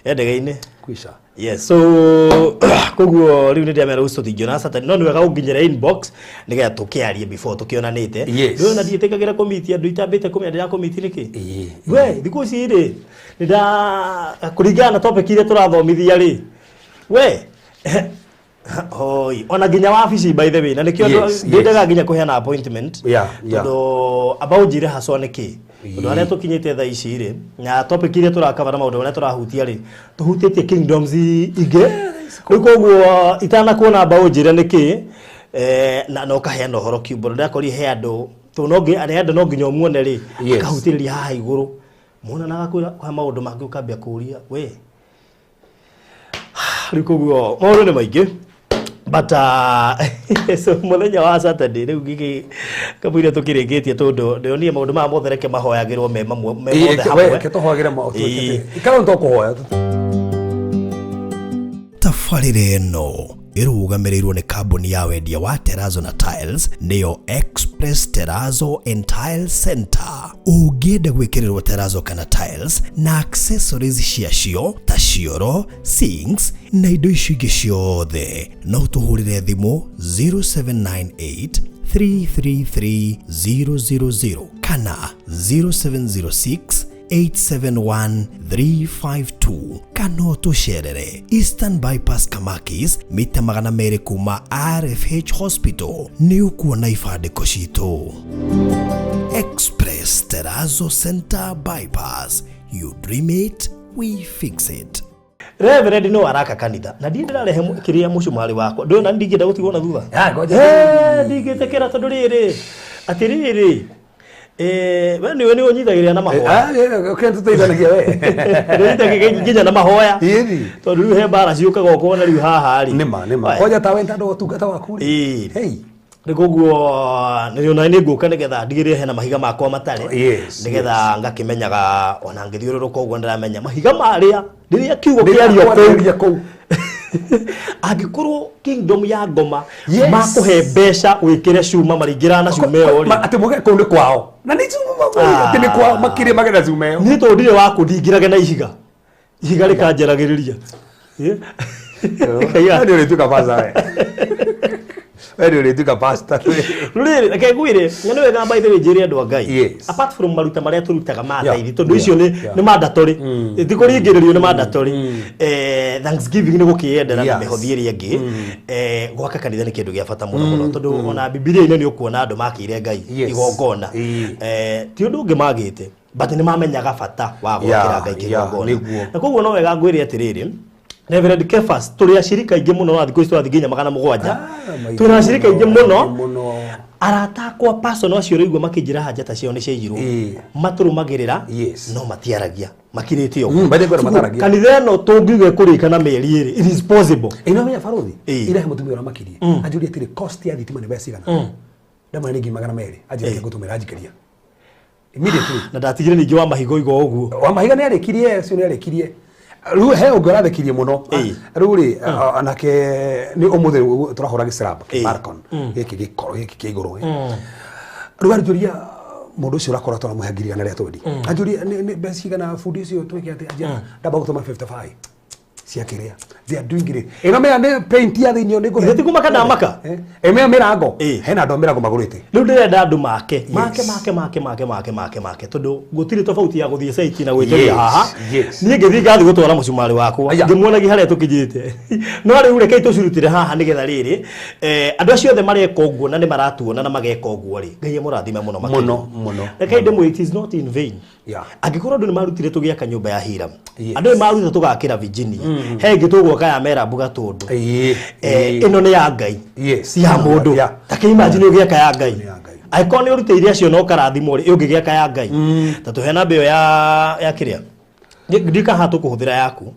ndege-ini kwisha yes so koguo riu ndia mera usto tingiona Saturday no ni wega unginyira inbox nigetha tukiarie before tukionanite ndio na ndietekagira komiti andu itambite kumendera komiti niki we thiku ciri nda kuringana topic ile turathomithia ri we hoi ona ginya wabici by the way na nikio ndendaga ginya kuheana appointment tondu about jire haswa niki tondu aria tukinyite thaa ici ri na topic ile turakavara maundu aria turahutia ri tuhutĩtie kingdoms inge koguo itana kuona about jire niki na no kaheana horo kiubo ndakori he andu to no ngi ari andu no nginya muone ri kahutĩrĩria haha iguru muona na gakwira kwa maundu mangi ukambia kuria we rikoguo maundu ni maingi but so muthenya wa Saturday riu gigi kabuire tukiringitie tondu ndionie maundu ma mothereke mahoyagirwo me mothe hamwe ke tohoyagira ma ikara ndo kuhoya tafarire no irugamirirwo ni kambuni ya wendia wa Terrazzo na Tiles niyo Express Terrazzo and Tile Center. Ungienda gwikirirwo Terrazzo kana Tiles na accessories ciacio ta cioro, sinks na indo icio ingĩ ciothe no tuhurire thimu 0798 333 000 kana 0706 871-352 kana tucerere Eastern Bypass Kamakis mita 200 kuma RFH Hospital ni ukuona ifandĩko citu. Express Terrazzo Center Bypass, you dream it, we fix it. Reverend no araka kanitha na ndirarehe kiria mucumari wakwa ndona ndigenda gutigwo na thutha ndigetekera tondu riri atiriri we ni unyithagiria na mahoya ukentuteithanagia we nditagiria nginya na mahoya tondu riu he mbara ciukaga ukona riu haha ri nima hoja ta wenda ndo tungata waku ri rikoguo niona ni nguka nigetha ndigire hena mahiga makwa matare nigetha ngakimenyaga ona ngithiururuka uguo ndiramenya mahiga maria ndiria kiugo kiario kou agikorwo kingdom ya ngoma makuhe mbeca wikire cuma maringira na cuma yo ri ati muge kou ni kwao na ni cuma ati ni kwao makire magera cuma yo ni to ndire waku ndingirage na ihiga igari kanjaragiriria ndio nituka pasa we ndio nituka pasta ruri reke ngwire ngene wega by the way njiri andu Ngai apart from maruta maria turutaga mathairi tondu icio ni mandatory ndikuringiririo ni mandatory Thanksgiving ni gukiendera na mehothieri angi gwaka kanitha ni kindu gia bata muno muno tondu ona Biblia-ini ni ukuona andu makire Ngai igongona ti undu ungi magite but ni mamenyaga bata wa gwakira Ngai igongona na koguo no wega ngwire atiriri Reverend Kefas tuli ashirika ingi muno na thikũ ici twathiginya 700 tuna ashirika ingi muno aratakwa personal acio rigwo makijira hanja ta cio ni ciajirwo maturumagirira no matiaragia makirite ũguo kanitha no tũngiuge kũrĩka na mĩeri ĩrĩ it is possible ino menya barothi irahe mutumia makirie anjũria atĩrĩ cost ya thitima nĩ mbeca cigana ndamwe nĩ 200 anjĩrĩte gũtũmĩra njikaria immediately na ndatigire ningĩ wa mahigo igo ũguo wa mahiga nĩ arĩkirie cio nĩ arĩkirie Ru he ũngĩrathikirie mũno rũrĩ anake nĩ ũmũthĩ tũrahũra gĩcirab Marcon gĩkĩ gĩkoro gĩkĩ kĩa igũrũ rũga rũria mũndũ ũcio ũrakora tũramũhe ngiri igana rĩa twendi anjũria nĩ mbeca cigana bundi ũcio twĩke atĩ ndamba gũtũma 55 cia kĩrĩa they are doing it ĩno mea nĩ paint ya thĩinĩ nĩ ngũhe tikuma kana maka mea mĩrango hena andũ mĩrango magũrĩte rĩu ndĩrenda andũ make tondũ gũtirĩ tofauti ya gũthiĩ site na gwĩtĩria haha niĩ ngĩthiĩ ngathi gũtwara mũcumarĩ wakwa ngĩmuonagia harĩa tũkinyĩte no rĩu rekei tũcurutĩre haha nĩgetha rĩrĩ andũ acio othe mareka ũguo na nĩ maratuona na mageka ũguo rĩ Ngai amũrathime mũno mũno rekei ndĩmwĩre it is not in vain angĩkorwo andũ nĩ marutire tũgĩaka nyũmba ya Hiram andũ nĩ maruta tũgakĩra Virginia he ngĩ tũgwaka ya mera mbuga tũndũ ĩno nĩ ya Ngai si ya mũndũ take imagine ũgĩaka ya Ngai aikoo nĩ ũrutĩire acio no karathimo rĩ ũngĩgĩaka ya Ngai ta tũhe namba ĩyo ya kĩrĩa ndika haha tũkũhũthĩra yaku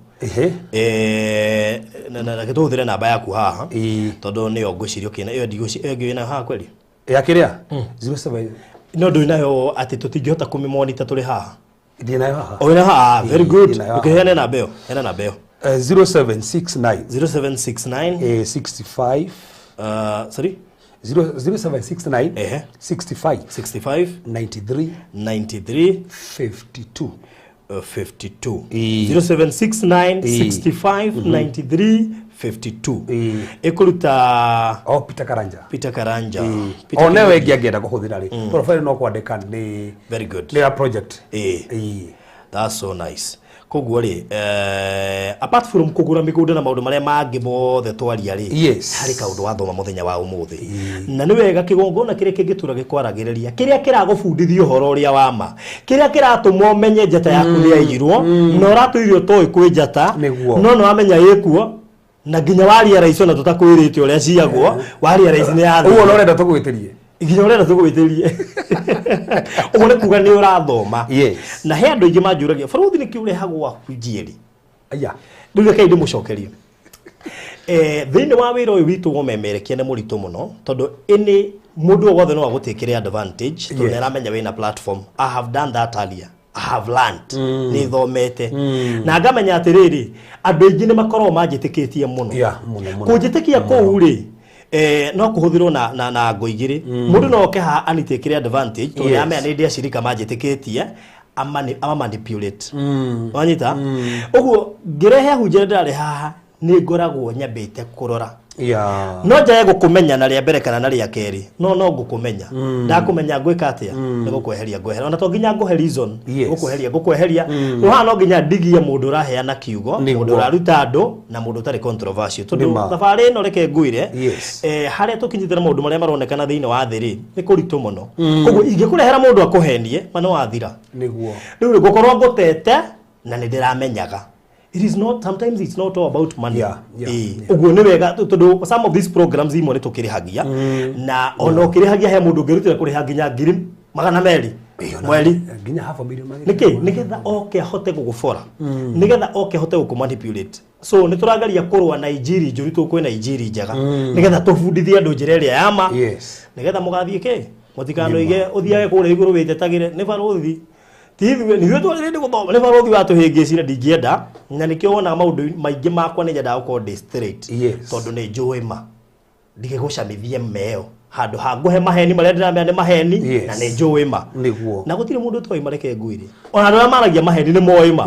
na tũhũthĩre namba yaku haha tondũ nĩyo ngũcirio kĩna ĩyo ndigũcirio na haha kweli ya kĩrĩa 07 no ndũĩ nayo atĩ tũtingĩhota kũmĩmonita tũrĩ haha ndinayo haha oina haha very good ukihena namba ĩyo hena namba ĩyo 0769 65 sorry 0769 65 93 52 0769 65 93 52 ikuruta Peter Karanja one wengi angĩenda kũhũthĩra rĩ profile no kwandĩka nĩ very good nĩ project that's so nice koguo rĩ apart from kũgũra mĩgũnda na maũndũ marĩa mangĩ mothe twaria rĩ harĩ kaũndũ wathoma mũthenya wa ũmũthĩ na nĩ wega kĩgongona kĩrĩa kĩngĩtũra gĩkwaragĩrĩria kĩrĩa kĩragũbundithia ũhoro ũrĩa wama kĩrĩa kĩratũma ũmenye njata yaku nĩ yairwo na ũratũirio toĩ kwĩ njata no nĩ wamenya ĩkuo na nginya waria rais ona tũtakwĩrĩte ũrĩa ciagwo waria rais nĩ yathĩ ũguo no ũrenda tũgwĩtĩrie iginya urenda tugwĩtĩrie ũguo nĩ kuga nĩ ũrathoma na he andũ aingĩ manjũragia barothi nĩ kĩũrehagwo akũnjieri aya rĩu reke ndĩmũcokerie thĩinĩ wa wĩra ũyũ witũ gũmemerekia nĩ mũritũ mũno tondũ ĩnĩ mũndũ wothe no agũtĩkĩre advantage tondũ nĩaramenya wĩna platform I have done that earlier I have learned nĩ thomete na ngamenya atĩrĩrĩ andũ aingĩ nĩ makoragwo manjĩtĩkĩtie mũno kũnjĩtĩkia kũu rĩ no kuhuthirwo na ngoigiri mundu no oke ha anitekire advantage to ya me ndia shirika majitikitie ama manipulate wanyita uguo ngirehe hujere ndare haha ni ngoragwo nyambite kurora no njaye gukumenya na ria mbere kana na ria keri no ngukumenya ndakumenya ngwika atia ni gukweheria ngweheria ona to nginya nguhe reason gukweheria no no nginya ndigie mundu raheana kiugo mundu raruta andu na mundu tari controversial tondu thabari no reke ngwire haria tukinyitira maundu maria maronekana thiini wa thiri ni kuritu muno koguo ingikurehera mundu akuhenie mano wathira niguo riu gukorwo ngutete na ndiramenyaga. It is not, sometimes it's not all about money. Uguo ni wega tondu some of these programs imwe ni tukirihagia na ono kirihagia he mundu ngirutira kuriha nginya ngiri magana meri mweli nginya half a million nigetha oke hote gugufora nigetha oke hote gukumanipulate so ni turangaria kurwa Nigeria njuri tukwe Nigeria njaga nigetha tufundithie andu njira iria yama nigetha mugathie ke mutikano ige uthiage kure iguru witetagire ni barothi tiwe ni wetu rindi guthoma ni barothi watu hingicira ndingienda na nikio wona maundu maingi makwa ni njenda uko straight tondu ni njui ma ndigigucamithie meo handu hanguhe maheni maria ndiramenya ni maheni na ni njui ma niguo na gutire mundu toi mareke nguiri ona ndoa maragia maheni ni moi ma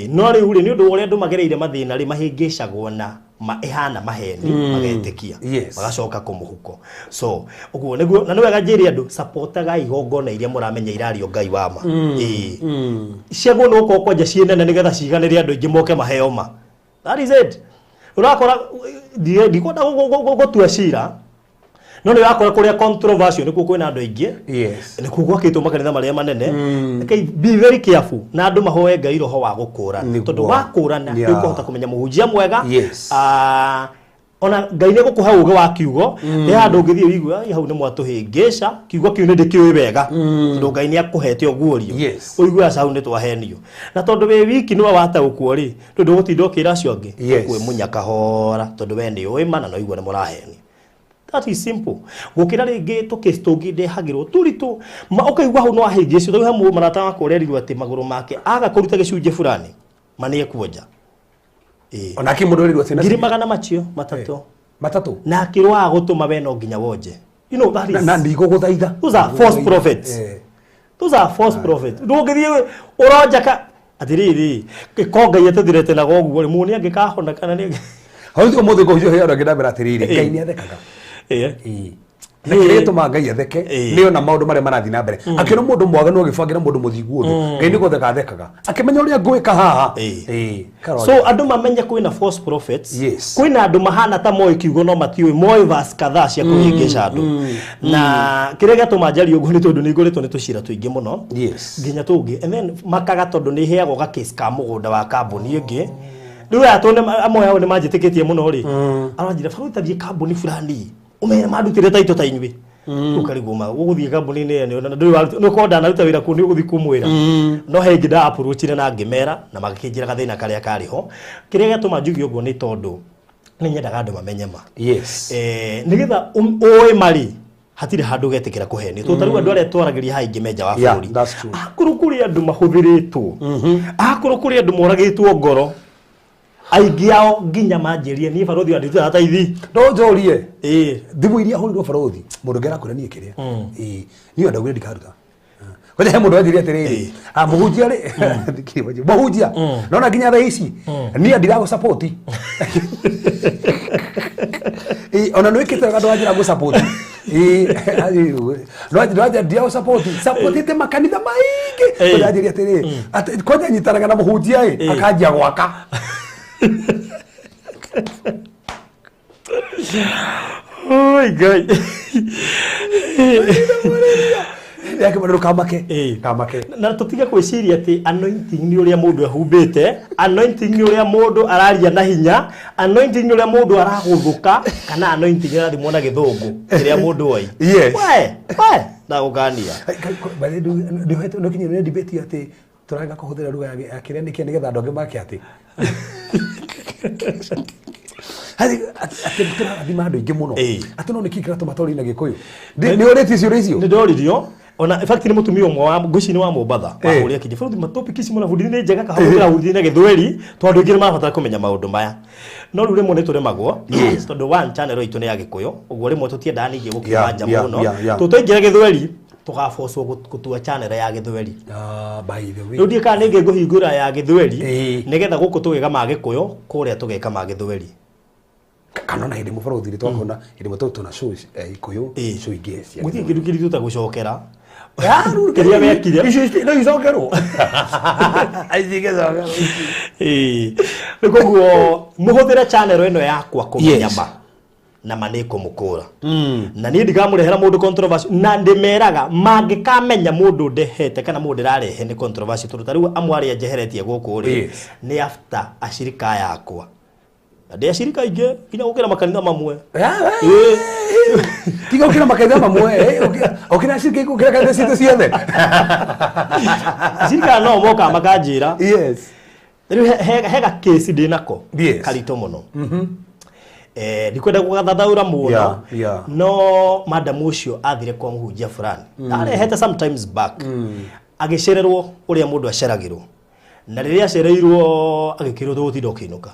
no riu ri ni undu uria andu magereire mathina ri mahingicagwo na ihana maheni magetikia magacoka kumuhuko so uguo niguo na niwega njiri andu supportaga igongona iria muramenya irario ngai wa ma ciago no ko kwanja cienene nigetha ciganire andu ingi moke maheo ma that is it urakora ndikwenda gutua cira no ni yakora kuria controversial nikuo kwina andu aingi nikuo gwakitwo makanitha maria manene okay be very careful na andu mahoe ngai roho wa gukura tondu wakurana ni ukuhota kumenya muhunjia mwega ona ngai ni gukuha uge wa kiugo ni andu ngithie wigua hau ni mwatuhingica kiugo kiu ni ndikiwi wega tondu ngai ni akuhete oguorio uigua hau ni twahenio na tondu we wiki ni wata ukuo ri tondu gutinda ukira acio angi kwe munyaka hora tondu we ni uima na no igua ni muraheni. That is simple. Gukira ringi tukistogi ndehagirwo turitu ukaigua hau no ahingicio tau hamu marata wako urerirwo ati maguru make aga kuruta gicunje fulani manie kuonja ona kimudorirwo ati ngiri magana macio matatu na kirwa gutuma we no nginya wonje you know that is na ndigo guthaitha those are false prophets those are false prophets ndungithie uronja ka atiriri kikonga yetethirete na goguo ri muni angikahona kana ni hau muthe ko hiyo hero ngidabira atiriri ngai ni athekaga na kireto magai atheke niyo na maundu maria marathi na mbere akino mundu mwaga no gifangira mundu muthigu othe ngai ni gutheka athekaga akimenya uria ngwika haha so andu mamenya kwina false prophets kwina andu mahana ta moi kiugo no matiwe moi verse kadhaa cia kuhingisha andu na kirega tumanjari uguo ni tondu ni ngoretwo ni tucira tuingi muno nginya tungi and then makaga tondu ni heagwo ga case ka mugunda wa kambuni ingi riu atone amwe yao ni manjitikitie muno ri aranjira faruta thie kambuni fulani umene madutire taito ta inywe ukariguma uguthie kambuni ni ene na ndu no konda na ruta wira ku ni uguthi kumwira no hengi da approach na ngimera na magikinjira gathina karia kariho kiria gatuma njugi uguo ni tondu ni nyendaga andu mamenye ma nigetha oe mari hatire handu getikira kuheni tutaru andu aria twaragiria haingi menja wa buri akuru kuri andu mahuthiritwo akuru kuri andu moragitwo ngoro aigi ao nginya manjirie ni barothi wa ndita ataithi ndo njorie thimu iria hurirwo barothi mundu ngera kurania kiria ni anda gwe ndikaruta kwa he mundu athiria atiriri muhunjia ri ndikibaje muhunjia nona nginya thaa ici ni andira go support ona no ikitira gandu ajira go support no ndia go supportite makanitha maingi kwa athiria atiriri kwa nyitaraga na muhunjia akanjia gwaka oh my god yake bado kamake na tutiga kwiciria ati anointing ni uria mundu ahumbite anointing ni uria mundu araria na hinya anointing ni uria mundu araguthuka kana anointing ni rathimwo na githungu iria mundu oi we na ugania bale no kinyo ni debate ati turaga kuhuthira ruga ya kiria ni kigetha ndonge make ati hadi atembera adima andu ingi muno ati no nikikira tomatori na gikuyu ni oreti cio ricio ni ndoririo ona in fact ni mutumia umwe wa nguci ni wa Mombatha wa uria kiji fundi matopic ici muna fundi ni njega kahura fundi na githweri tondu ngi mabatara kumenya maundu maya no rure mone tore magwo tondu one channel itu ni ya gikuyu uguo rimwe tutienda ningi gukimanja muno tutoingira githweri tugafocwo gutua channel ya githweri by the way ndio kana ningi nguhingura ya githweri nigetha guku tugeka ma gikuyu kuria tugeka ma githweri kana na hindi mubarothi twakona hindi mutoto na shows ikuyu show igesi muthi kindu kiri tutagucokera kiria bekire no icokerwo aizige zoga nikuguo muhuthira channel ino yakwa kumenya ma na maniko mukura na ni ndikamurehera mundu controversy na ndimeraga mangikamenya mundu ndehete kana mundu rarehe ni controversy turutariu amwari ajeheretie guku ri ni after ashirika yakwa ade ashirika ige kinya gukira makanitha mamwe tiga gukira makanitha mamwe okina ashirika gukira kanitha citu ciothe ashirika no moka makajira riu hega case ndinako karito muno ndikwenda gugathathaura muno no madam ucio athire kwa muhunjia fulani arehete sometimes back agicererwo uria mundu aceragirwo na riria acereirwo agikirwo gutindo kinuka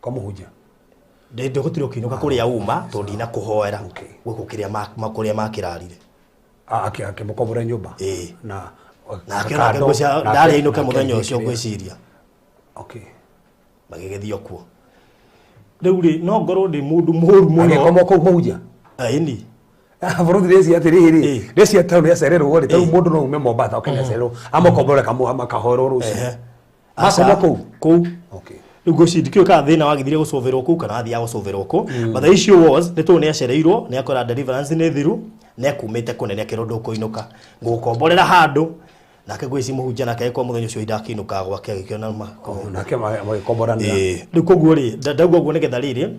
kwa muhunjia ndende gutiro kinuka kuria uma to ndina kuhoera guku kiria makuria makirarire ake mukobora nyumba na akira ngusha ndari inuka muthenya ucio gwiciria magigethio kuo riu ri no ngoro ndi mundu muhuru muno agikomo ko muja ini borothi resi atiriri resi ataru ya serero wori taru mundu no ume Mombasa okenya serero amukobora makahoro ruci makomo ko riu ngũcindikio ka thĩna wagithire gũcoverwo kũu kana athia gũcoverwo kũ but the issue was nĩ tũ nĩ acereirwo nĩ akora deliverance nĩ thiru nĩ kumĩte kũnene kĩrondo kũinũka ngũkomborera handũ nake gwĩci mũhunjia nake kwa mũthenya ũcio idakinũka gwake agĩkĩona nake magĩkomborania rĩu koguo rĩ ndauga ũguo nĩgetha rĩrĩ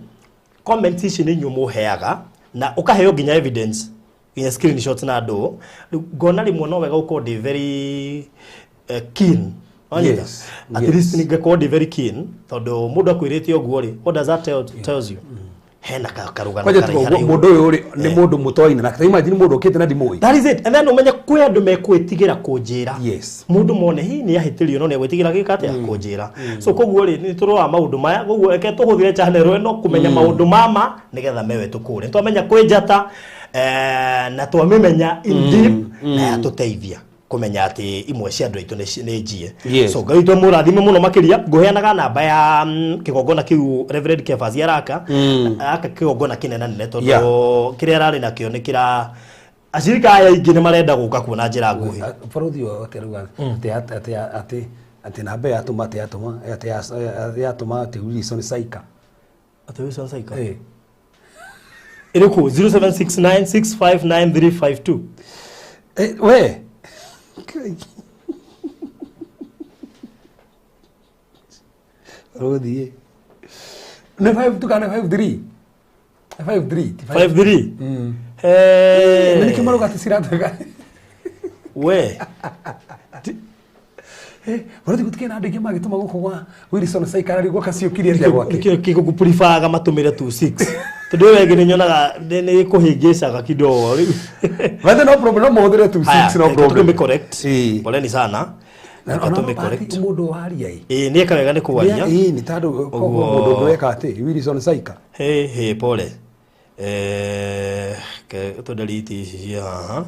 comment ici nĩ inyuĩ mũheaga na ũkaheo nginya evidence nginya screenshots na andũ ngona rĩmwe no wega gũkorwo ndĩ very keen yes, at least ningekuwa very keen tondu mundu akwirite oguo ri what does that tells you hena karugano kare mundu uyu ri ni mundu mutoine na kata imagine mundu okite na ndimoi that is it and then umenye kwi andu mekwitigira kunjira yes mundu mone hi ni ahitirio no ni gwitigira gikate kunjira so koguo ri ni turwa maundu maya koguo reke tuhuthire channel ino kumenya maundu mama nigetha mewe tukure twamenya kwenjata na twamenya in deep na yatuteithia kumenya ati imwe cia andu aitu ni njie so ngai twa murathime muno makiria nguheanaga namba ya kigongona kiu Reverend Kefas Yaraka aka kigongona kinene nene tondu kiria rari nakio ni kira ashirika aya ingi ni marenda guka kuona njira nguhi borothi o teruga ati namba ya tuma ati Wilson Saika ati Wilson Saika iriku 0769659352 we Rodie. Ne 5 tu kana 53. 53. Mimi kimaro gati sirata. We. Bora gutikena andũ magituma guku gwa Wilson Saika ari gwa kacio kiria ndia gwake. Kiko kupurifaga matumire 26. Tondu wege ni nyonaga ni kuhingicaga kidogo. Whether no problem mo thire 26 no problem. To be correct. Poleni sana. Na to be correct. Mundu waria ni eka wega ni kuwaria. Ni tando mundu ndweka ati Wilson Saika. Pole. To delete ici haha.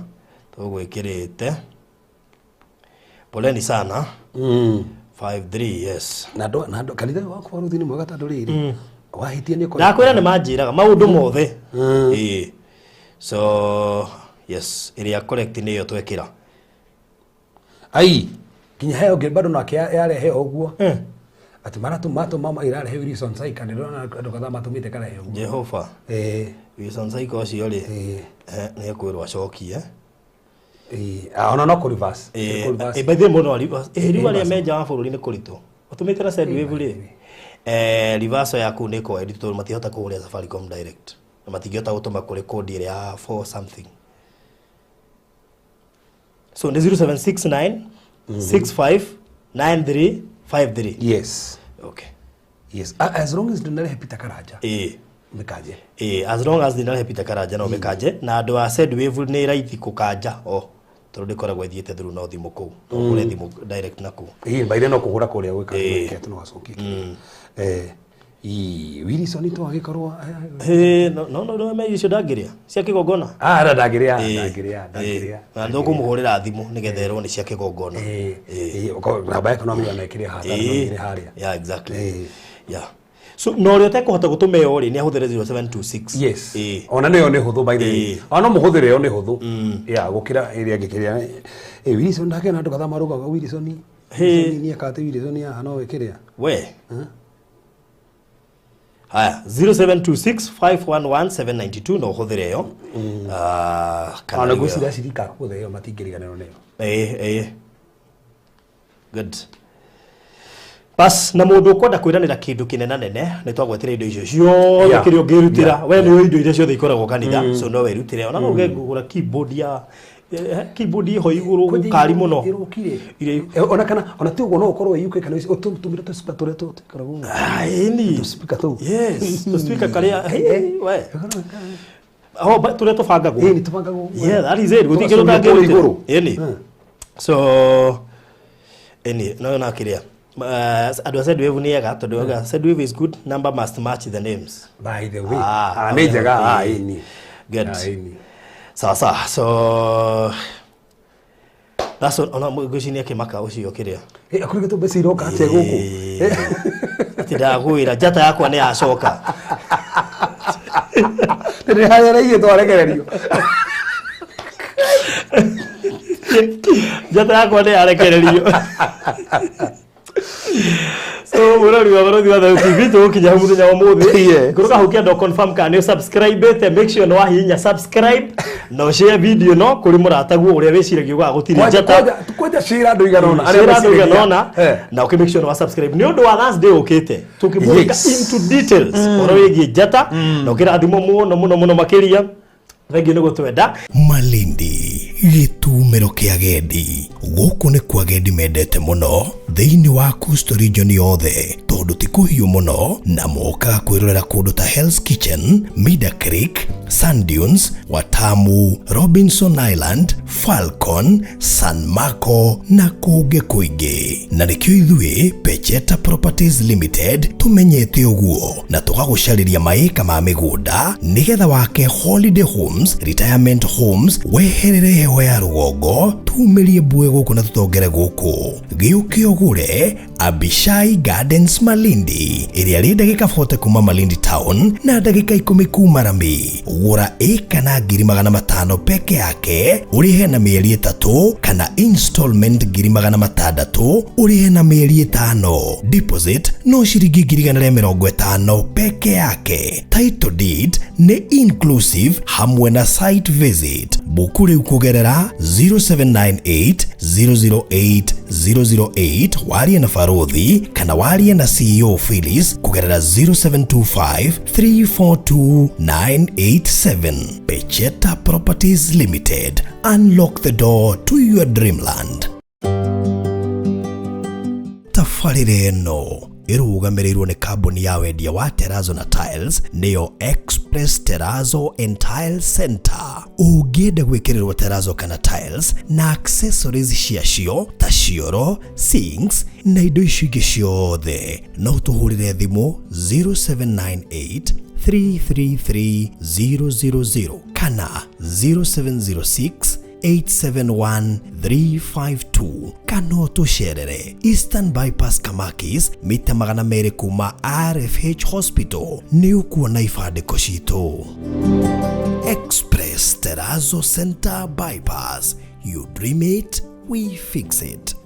To gwikirite. Poleni sana. 53 yes. Na kanitha wako borothi ni mwega tando riri. Wahitia ni na kwira ni manjiraga maundu mothe so yes area correct ni yo twekira ai kinya heo ge bado nake yarehe oguo ati maratu mama irarehe Wilson Saika ndona andu kadha matumite kana heo Jehova Wilson Saika ucio ri ni kwirwa acokie ona no ku reverse bethe muno reverse riwa ria menja wa bururi ni kurito utumite na side wave ri reverse yaku ni ko editor matihota kuhuria Safaricom direct na matigihota gutuma kuri code ile ya 4 something so ni 0769 659353 yes okay yes as long as dunare hepita karaja mekaje as long as dunare hepita karaja no mekaje na andu a said wave ni raithi kukanja tondu ndikoragwo ithiete through no thimu kuu kure thimu direct naku baire no kuhura kuria gwika ketu no gacoki Wilson to agikorwo no me icio ndagiria cia kigongona ndagiria na ndo kumuhurira thimu nigetherwo ni cia kigongona namba yake no amenya ekiria haria yeah exactly yeah so no rio tekuhota gutume yo ri ni ahuthire 0726 yes ona neyo ni huthu by the way ona muhuthire yo ni huthu yeah gukira area ngikiria Wilson ndake na andu kadha maruga Wilson ni akate Wilson ya no wekiria we haya 0726511792 no huthire yo kana gusira shirika huthire yo matingirigana no neyo good bas na mundu ukwenda kwiranira kindu kinena nene ni twagwetire indo icio ciothe kirio ngirutira we ni indo iria ciothe ikoragwo kanitha so no werutire ona no ngegura keyboard ya keyboard ho iguru kari muno ona kana ona ti ugo no ukorwo yuke kana utumire to speaker to ikoragwo ni speaker to yes to speaker karia we tule tubangagwo ni tubangagwo yeah that is it gutikiro ngagirutira ni so no na kiria Ado said wave ni ega to doga said wave is good, number must match the names by the way ni jaga ini good sawa so that's ona mugushinia kimaka ucio kiria akuri to besi roka ate guku tida guira jata yakwa ni acoka ni hayereire twarekererio jata yakwa ni arekererio so murori wa TV to kinya muthenya wa muthi kuruka hukia ndo confirm kana subscribe te make sure no hinya subscribe no share video no kuri murataguo uria wiciragio ga gutiri jata tukoja shira ndo iganona na okay make sure no subscribe ni undu wa Thursday ukite tukimulika into details oroigi jata no kira thimo muno makiria thangi ni gutwenda Malindi gitumero kia gendi guku ni kwa gendi mendete muno thiini wa Coastal region yothe tondu ti kuhiu muno na moka kwirorera kundu ta Hell's Kitchen, Mida Creek, Sand Dunes, Watamu, Robinson Island, Falcon, San Marco na kungi kuingi na nikio ithui Pecheta Properties Limited tumenyete uguo na tugagucariria maika ma migunda nigetha wake holiday homes, retirement homes weherere heho ya rugongo tumirie bue guku na tutongere guku giuki ogure Abishai Gardens Malindi iria ri ndagika 40 kuma Malindi town na ndagika 10 kuma Rambi gura eka na 500,000 peke yake urihe na mieri 3 kana installment 600,000 urihe na mieri 5 deposit no shiringi 150 peke yake title deed ni inclusive hamwe na site visit bukuri ukugerera 0798 008 008 warie na Farodhi kana warie na CEO Phyllis kugerera 0725 342 987 Pecheta Properties Limited. Unlock the door to your dreamland. Tafarire no irugamirĩirwo nĩ kambuni ya wendia wa Terrazzo na Tiles nĩyo Express Terrazzo and Tile Center. Ũngĩenda gwĩkĩrĩrwo Terrazzo kana Tiles na accessories ciacio ta cioro, sinks na indo icio ingĩ ciothe no tũhũrĩre thimũ 0798 333 000 kana 0706 871-352 kana tucerere Eastern Bypass Kamakis mita 200 kuma RFH Hospital ni ukuona ifandiko citu. Express Terrazzo Center Bypass, you dream it, we fix it.